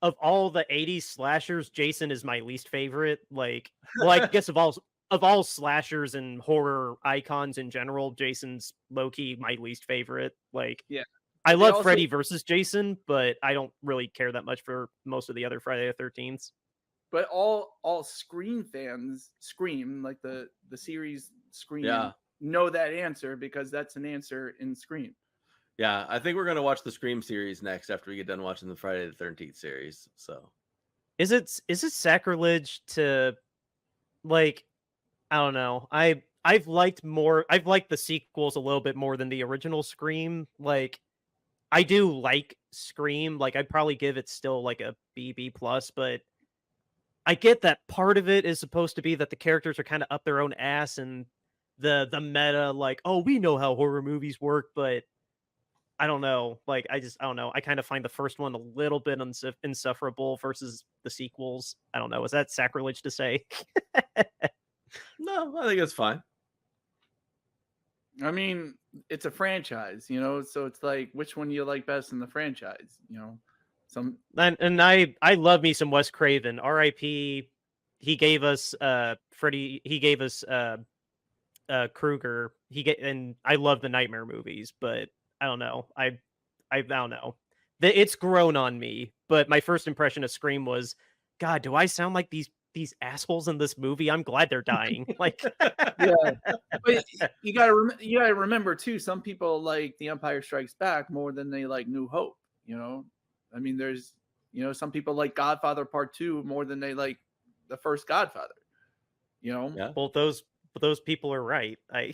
Of all the 80s slashers, Jason is my least favorite. Like, well, I guess of all slashers and horror icons in general, Jason's low-key my least favorite. Like, yeah. I love Freddy versus Jason, but I don't really care that much for most of the other Friday the 13th. But all Scream fans, Scream, like the series Scream, know that answer because that's an answer in Scream. Yeah, I think we're going to watch the Scream series next after we get done watching the Friday the 13th series. So, is it sacrilege to, like, I don't know. I've liked the sequels a little bit more than the original Scream. Like, I do like Scream. Like, I'd probably give it still like a B+, but I get that part of it is supposed to be that the characters are kind of up their own ass and the meta, like, oh, we know how horror movies work, but I don't know. Like, I don't know. I kind of find the first one a little bit insufferable versus the sequels. I don't know. Is that sacrilege to say? No, I think it's fine. I mean, it's a franchise, you know, so it's like, which one you like best in the franchise, you know? And I love me some Wes Craven. R.I.P. He gave us Freddy. He gave us Krueger. And I love the Nightmare movies, but I don't know. I don't know. It's grown on me. But my first impression of Scream was, God, do I sound like these assholes in this movie? I'm glad they're dying. Like, yeah. But you gotta remember too. Some people like The Empire Strikes Back more than they like New Hope. You know, I mean, there's, you know, some people like Godfather Part 2 more than they like the first Godfather. You know, yeah. Well, those people are right. I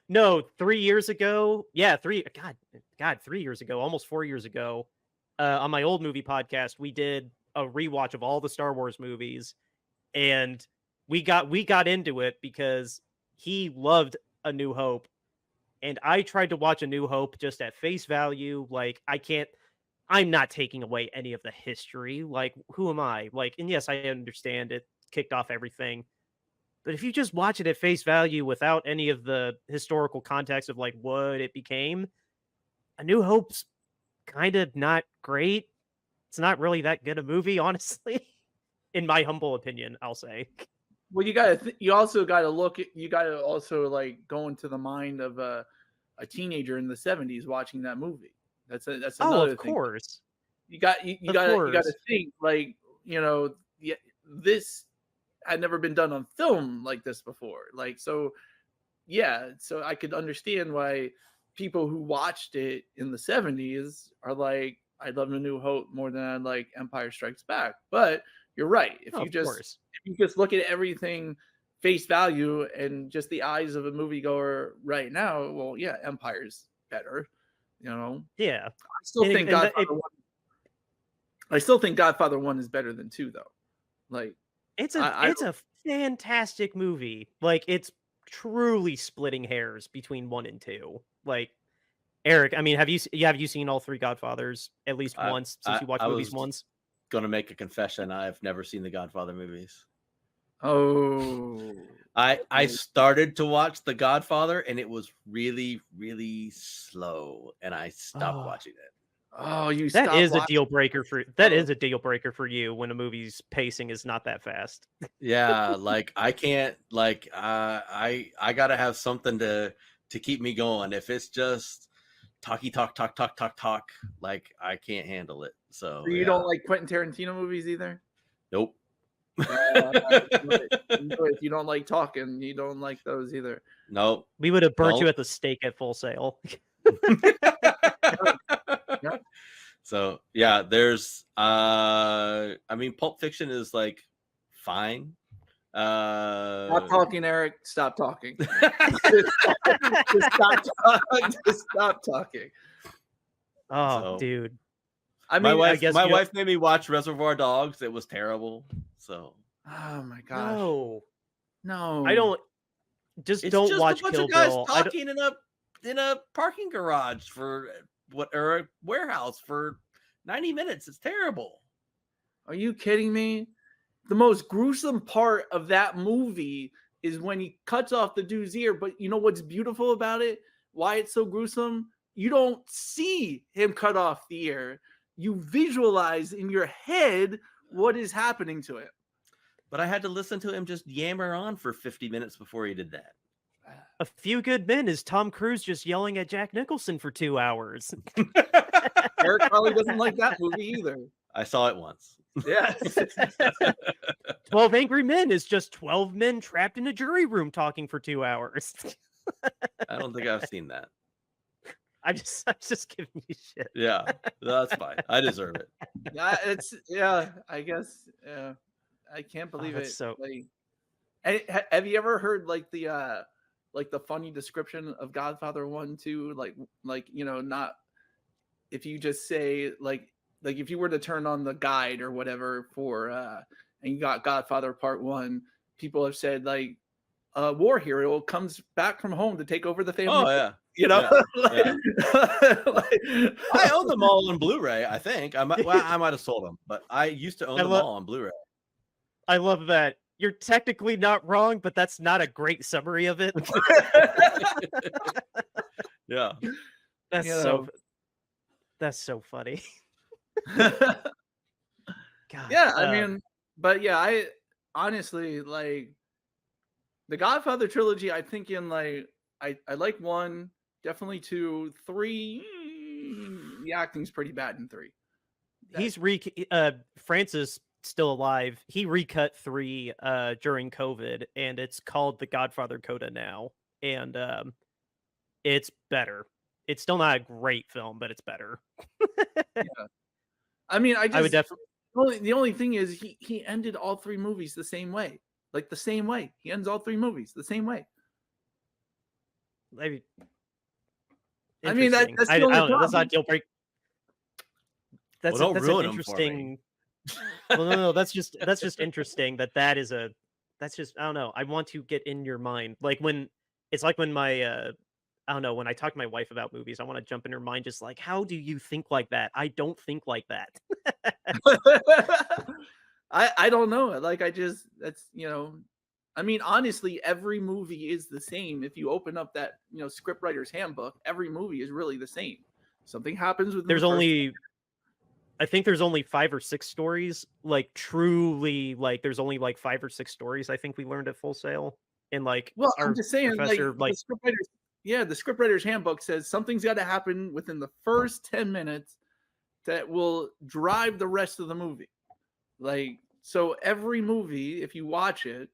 know 3 years ago. Yeah, 3 years ago, almost 4 years ago, on my old movie podcast, we did a rewatch of all the Star Wars movies, and we got into it because he loved A New Hope, and I tried to watch A New Hope just at face value. Like, I'm not taking away any of the history. Like, who am I? Like, and yes, I understand it kicked off everything. But if you just watch it at face value without any of the historical context of like what it became, A New Hope's kind of not great. It's not really that good a movie, honestly. In my humble opinion, I'll say. Well, you also gotta you gotta also like go into the mind of a teenager in the 70s watching that movie. That's another of thing. course. You gotta think like, yeah, this had never been done on film like this before. Like, so yeah, so I could understand why people who watched it in the 70s are like, I love A New Hope more than I like Empire Strikes Back. But you're right. If you just look at everything face value and just the eyes of a moviegoer right now, well, yeah, Empire's better. Yeah. I still think Godfather 1 is better than 2, though. Like, it's a fantastic movie. Like, it's truly splitting hairs between 1 and 2. Like, Eric, I mean, have you seen all 3 Godfathers at least once since you watched movies once? Gonna make a confession. I've never seen the Godfather movies. Oh. I started to watch The Godfather and it was really, really slow, and I stopped watching it. Oh, that is a deal breaker for you when a movie's pacing is not that fast. Yeah, like I can't, like I gotta have something to keep me going. If it's just talk, like I can't handle it. So you don't like Quentin Tarantino movies either? Nope. If you don't like talking, you don't like those either. Nope. We would have burnt you at the stake at Full Sail. So yeah, there's I mean, Pulp Fiction is like fine. Stop talking, Eric. Stop talking. Just stop talking. Oh, dude. I mean, my wife made me watch Reservoir Dogs. It was terrible. So. Oh my gosh. No. I don't. It's don't just watch a bunch Kill of guys Bill. talking in a parking garage or a warehouse for 90 minutes. It's terrible. Are you kidding me? The most gruesome part of that movie is when he cuts off the dude's ear. But you know what's beautiful about it? Why it's so gruesome? You don't see him cut off the ear. You visualize in your head what is happening to him. But I had to listen to him just yammer on for 50 minutes before he did that. A Few Good Men is Tom Cruise just yelling at Jack Nicholson for 2 hours. Eric probably doesn't like that movie either. I saw it once. Yes. 12 Angry Men is just 12 men trapped in a jury room talking for 2 hours. I don't think I've seen that. I'm just giving you shit. Yeah, that's fine. I deserve it. I guess. Yeah. I can't believe it. So... have you ever heard like the funny description of Godfather 1, 2? Like not if you just say like if you were to turn on the guide or whatever for and you got Godfather Part 1, people have said like a war hero comes back from home to take over the family. Oh yeah. I own them all on Blu-ray. I think I might have sold them, but I used to own them all on Blu-ray. I love that. You're technically not wrong, but that's not a great summary of it. Yeah. That's so funny. God, yeah, I mean, but yeah, I honestly like the Godfather trilogy. I think in like I like 1, definitely 2, 3. The acting's pretty bad in 3. He's Francis still alive. He recut 3 during COVID, and it's called The Godfather Coda now, and it's better. It's still not a great film, but it's better. Yeah. I mean, I would definitely. The only thing is he ended all 3 movies the same way. Like the same way. He ends all 3 movies the same way. Maybe. I mean, that's the I only don't know. problem. That's not deal break. That's an interesting. Well, no, that's just interesting. That's just I don't know. I want to get in your mind. Like when my I don't know, when I talk to my wife about movies, I want to jump in her mind, just like, how do you think like that? I don't think like that. I don't know. Like that's I mean, honestly, every movie is the same. If you open up that scriptwriter's handbook, every movie is really the same. Something happens with I think there's only 5 or 6 stories, like truly, like there's only like 5 or 6 stories I think we learned at Full Sail. And like Well, I'm our just saying, professor, like the scriptwriter's handbook says something's got to happen within the first 10 minutes that will drive the rest of the movie. Like, so every movie, if you watch it,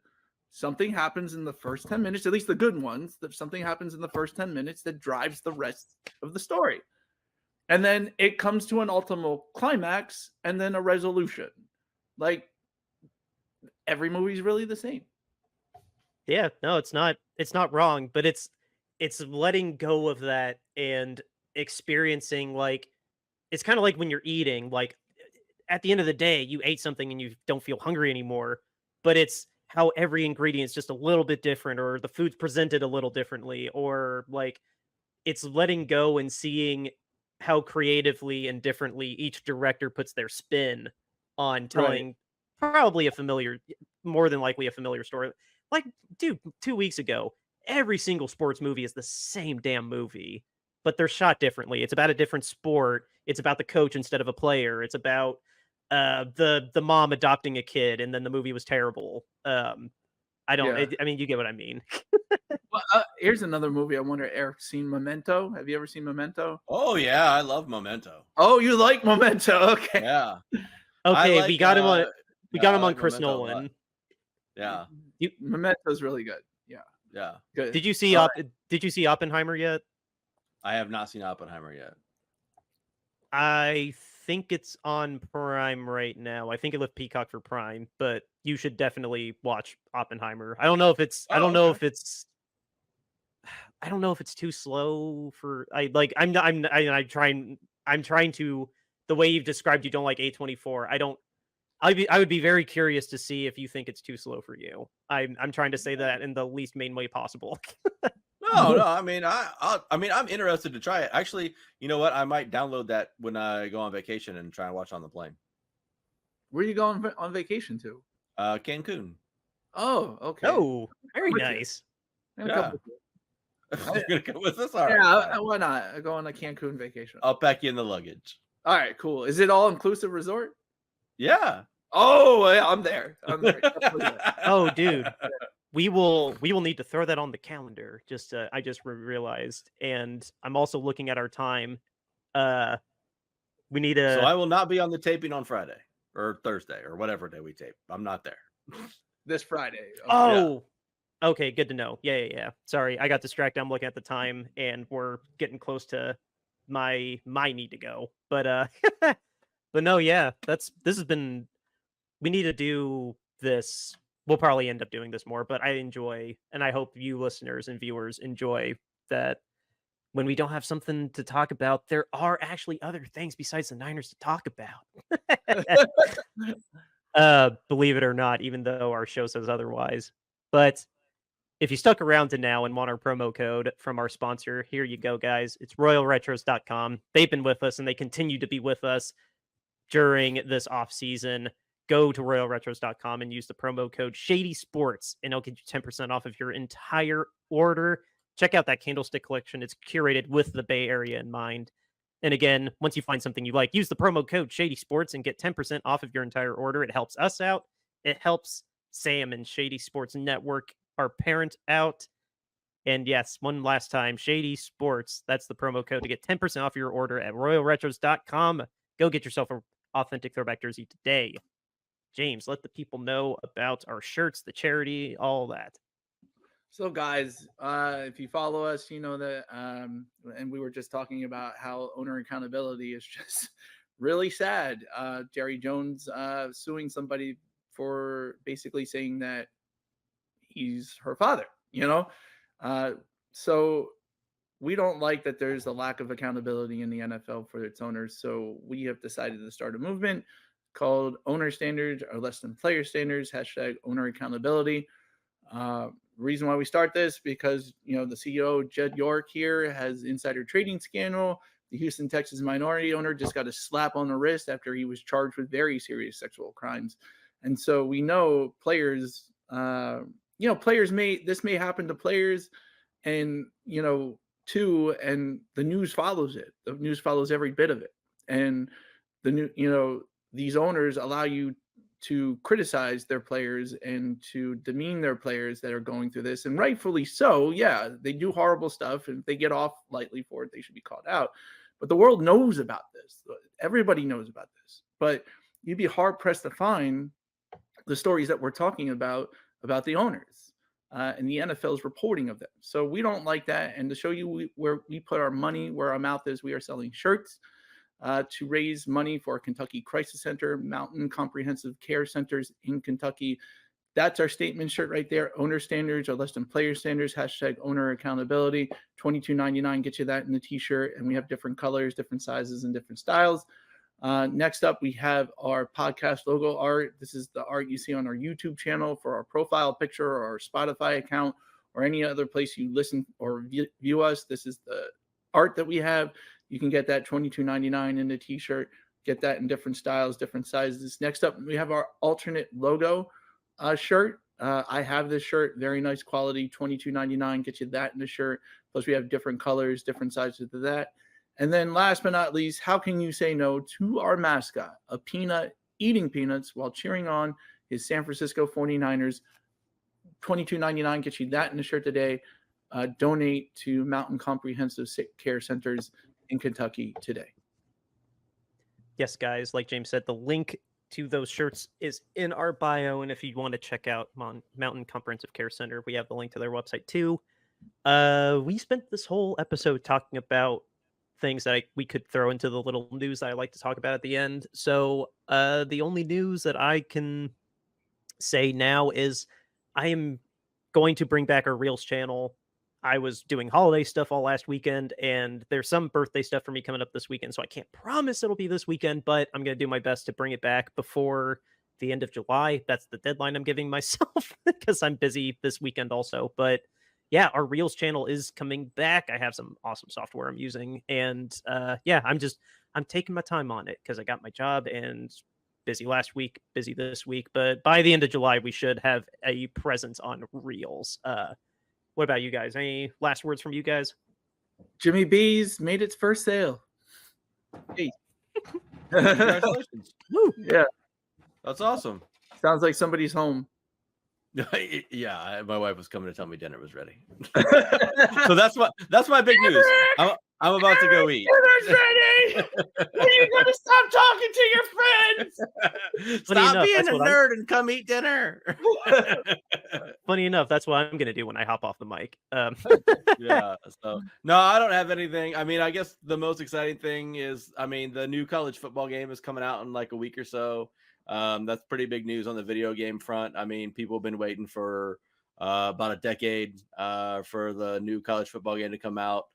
something happens in the first 10 minutes, at least the good ones, that something happens in the first 10 minutes that drives the rest of the story. And then it comes to an ultimate climax and then a resolution. Like, every movie's really the same. yeah, no, it's not wrong, but it's letting go of that and experiencing, like, it's kind of like when you're eating, like at the end of the day, you ate something and you don't feel hungry anymore, but it's how every ingredient is just a little bit different, or the food's presented a little differently, or like it's letting go and seeing how creatively and differently each director puts their spin on telling probably a familiar, more than likely a familiar story. Like, dude, 2 weeks ago, every single sports movie is the same damn movie, but they're shot differently. It's about a different sport. It's about the coach instead of a player. It's about the mom adopting a kid, and then the movie was terrible. I don't. Yeah. I mean, you get what I mean. Well, here's another movie. I wonder, Eric, seen Memento? Have you ever seen Memento? Oh yeah, I love Memento. Oh, you like Memento? Okay. Yeah. Okay, like, we got him on. We got I him on like Chris Memento a lot. Nolan. Yeah. Memento's really good. Yeah. Yeah. Good. Did you see Did you see Oppenheimer yet? I have not seen Oppenheimer yet. I think it's on Prime right now. I think it left Peacock for Prime, but you should definitely watch Oppenheimer. I don't know if it's. I don't know if it's. I don't know if it's too slow for. I'm trying to. The way you've described, you don't like A24. I would be very curious to see if you think it's too slow for you. I'm trying to say that in the least main way possible. No. I mean, I'm interested to try it. Actually, you know what? I might download that when I go on vacation and try and watch on the plane. Where are you going on vacation to? Cancun. Oh, okay. Oh, very nice. Yeah. You're gonna come with us? All Yeah, right. why not? I go on a Cancun vacation. I'll pack you in the luggage. All right, cool. Is it all inclusive resort? Yeah. Oh, yeah, I'm there. Oh, dude. We will need to throw that on the calendar. I just realized, and I'm also looking at our time. We need to. So I will not be on the taping on Friday or Thursday or whatever day we tape. I'm not there. This Friday. Okay. Oh, okay. Good to know. Yeah. Sorry, I got distracted. I'm looking at the time, and we're getting close to my need to go. But but no, yeah. This has been. We need to do this. We'll probably end up doing this more, but I enjoy, and I hope you listeners and viewers enjoy that when we don't have something to talk about, there are actually other things besides the Niners to talk about. Believe it or not, even though our show says otherwise. But if you stuck around to now and want our promo code from our sponsor, here you go, guys. It's royalretros.com. They've been with us and they continue to be with us during this off season. Go to royalretros.com and use the promo code Shady Sports, and it'll get you 10% off of your entire order. Check out that candlestick collection. It's curated with the Bay Area in mind. And again, once you find something you like, use the promo code Shady Sports and get 10% off of your entire order. It helps us out. It helps Sam and Shady Sports Network, our parent, out. And yes, one last time, Shady Sports. That's the promo code to get 10% off your order at royalretros.com. Go get yourself an authentic throwback jersey today. James, let the people know about our shirts, the charity, all that. So, guys, if you follow us, you know that, and we were just talking about how owner accountability is just really sad. Jerry Jones suing somebody for basically saying that he's her father, you know? So we don't like that there's a lack of accountability in the NFL for its owners. So we have decided to start a movement called Owner Standards or Less Than Player Standards, # owner accountability. Reason why we start this, because, you know, the CEO, Jed York here, has insider trading scandal. The Houston Texans minority owner just got a slap on the wrist after he was charged with very serious sexual crimes. And so we know players, this may happen to players. And, you know, too, and the news follows it. The news follows every bit of it, and the new, these owners allow you to criticize their players and to demean their players that are going through this, and rightfully so. Yeah, they do horrible stuff, and if they get off lightly for it, they should be called out. But the world knows about this. Everybody knows about this. But you'd be hard pressed to find the stories that we're talking about the owners and the NFL's reporting of them. So we don't like that. And to show you where we put our money, where our mouth is, we are selling shirts to raise money for Kentucky Crisis Center, Mountain Comprehensive Care Centers in Kentucky. That's our statement shirt right there. Owner standards are less than player standards. # owner accountability. $22.99 gets you that in the t-shirt. And we have different colors, different sizes, and different styles. Next up, we have our podcast logo art. This is the art you see on our YouTube channel for our profile picture or our Spotify account or any other place you listen or view us. This is the art that we have. You can get that $22.99 in the t-shirt. Get that in different styles, different sizes. Next up, we have our alternate logo shirt. I have this shirt, very nice quality, $22.99. Get you that in the shirt. Plus, we have different colors, different sizes of that. And then last but not least, how can you say no to our mascot, a peanut eating peanuts while cheering on his San Francisco 49ers? $22.99 gets you that in the shirt today. Donate to Mountain Comprehensive Care Centers in Kentucky today. Yes, guys, like James said, the link to those shirts is in our bio. And if you want to check out Mountain Comprehensive Care Center, we have the link to their website too. We spent this whole episode talking about things that we could throw into the little news that I like to talk about at the end. So the only news that I can say now is I am going to bring back our Reels channel. I was doing holiday stuff all last weekend, and there's some birthday stuff for me coming up this weekend, so I can't promise it'll be this weekend, but I'm going to do my best to bring it back before the end of July. That's the deadline I'm giving myself because I'm busy this weekend also. But yeah, our Reels channel is coming back. I have some awesome software I'm using, and yeah, I'm taking my time on it because I got my job and busy last week, busy this week. But by the end of July, we should have a presence on Reels. What about you guys? Any last words from you guys? Jimmy B's made its first sale. Hey. Congratulations. Woo. Yeah. That's awesome. Sounds like somebody's home. Yeah, my wife was coming to tell me dinner was ready. So that's my big news. I'm about to go eat. Dinner's ready. Are you going to stop talking to your friends? Stop being a nerd and come eat dinner. Funny enough, that's what I'm going to do when I hop off the mic. Yeah. So no, I don't have anything. I mean, I guess the most exciting thing is, the new college football game is coming out in like a week or so. That's pretty big news on the video game front. I mean, people have been waiting for about a decade for the new college football game to come out.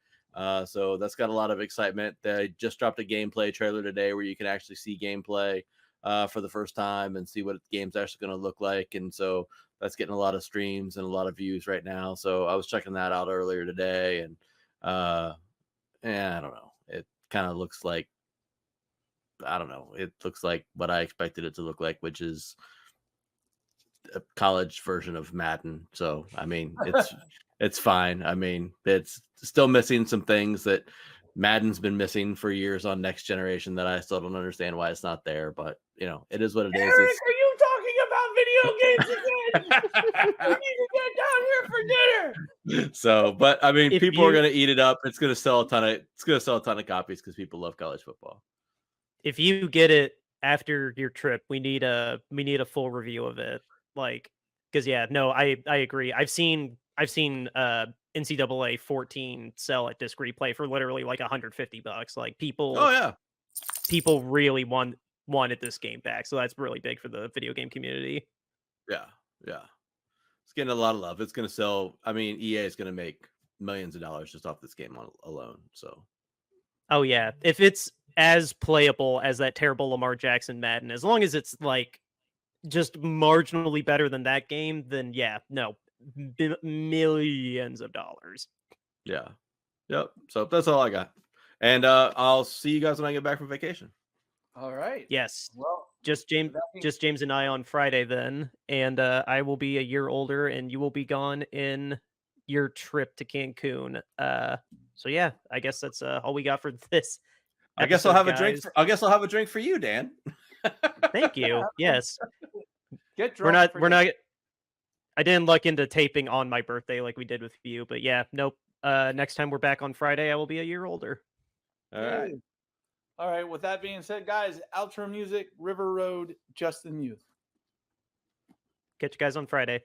So that's got a lot of excitement. They just dropped a gameplay trailer today where you can actually see gameplay for the first time and see what the game's actually going to look like. And so that's getting a lot of streams and a lot of views right now. So I was checking that out earlier today, and I don't know. It kind of looks like, it looks like what I expected it to look like, which is a college version of Madden. So, I mean, it's fine. I mean, it's still missing some things that Madden's been missing for years on Next Generation that I still don't understand why it's not there, but it is what it is. Eric, are you talking about video games again? We need to get down here for dinner. So, but I mean, people are going to eat it up. It's going to sell a ton of copies because people love college football. If you get it after your trip, we need a full review of it. Like, because I agree. I've seen NCAA 14 sell at Disc Replay for literally like $150. Like people really wanted this game back, so that's really big for the video game community. Yeah, it's getting a lot of love. It's going to sell. I mean, EA is going to make millions of dollars just off this game alone. So, oh yeah, if it's as playable as that terrible Lamar Jackson Madden, as long as it's like just marginally better than that game, then millions of dollars. Yeah. Yep. So that's all I got. And I'll see you guys when I get back from vacation. All right. Yes. Well, just James and I on Friday then, and I will be a year older, and you will be gone in your trip to Cancun. So yeah, I guess that's all we got for this. I guess I'll have a drink. Guys. I guess I'll have a drink for you, Dan. Thank you. Yes. Get drunk. We're not. I didn't look into taping on my birthday like we did with you, but yeah, nope. Next time we're back on Friday, I will be a year older. All right. All right. With that being said, guys, outro music, River Road, Justin Youth. Catch you guys on Friday.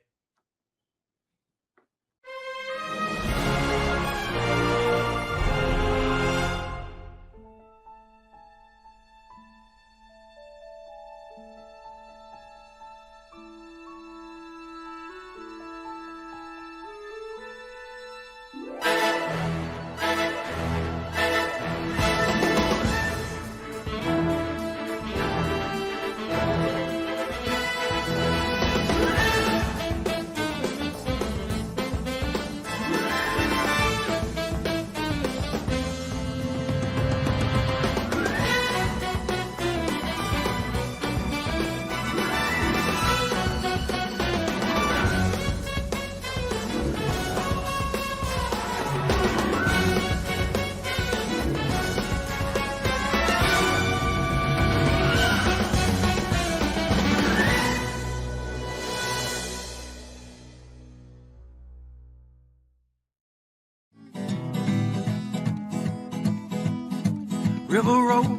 River Road,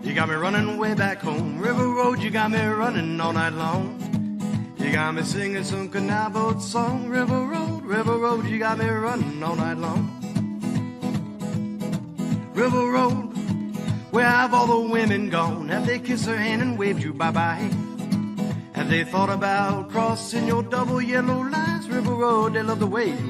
you got me running way back home. River Road, you got me running all night long. You got me singing some canal boat song. River Road, you got me running all night long. River Road, where have all the women gone? Have they kissed her hand and waved you bye-bye? Have they thought about crossing your double yellow lines? River Road, they love the way you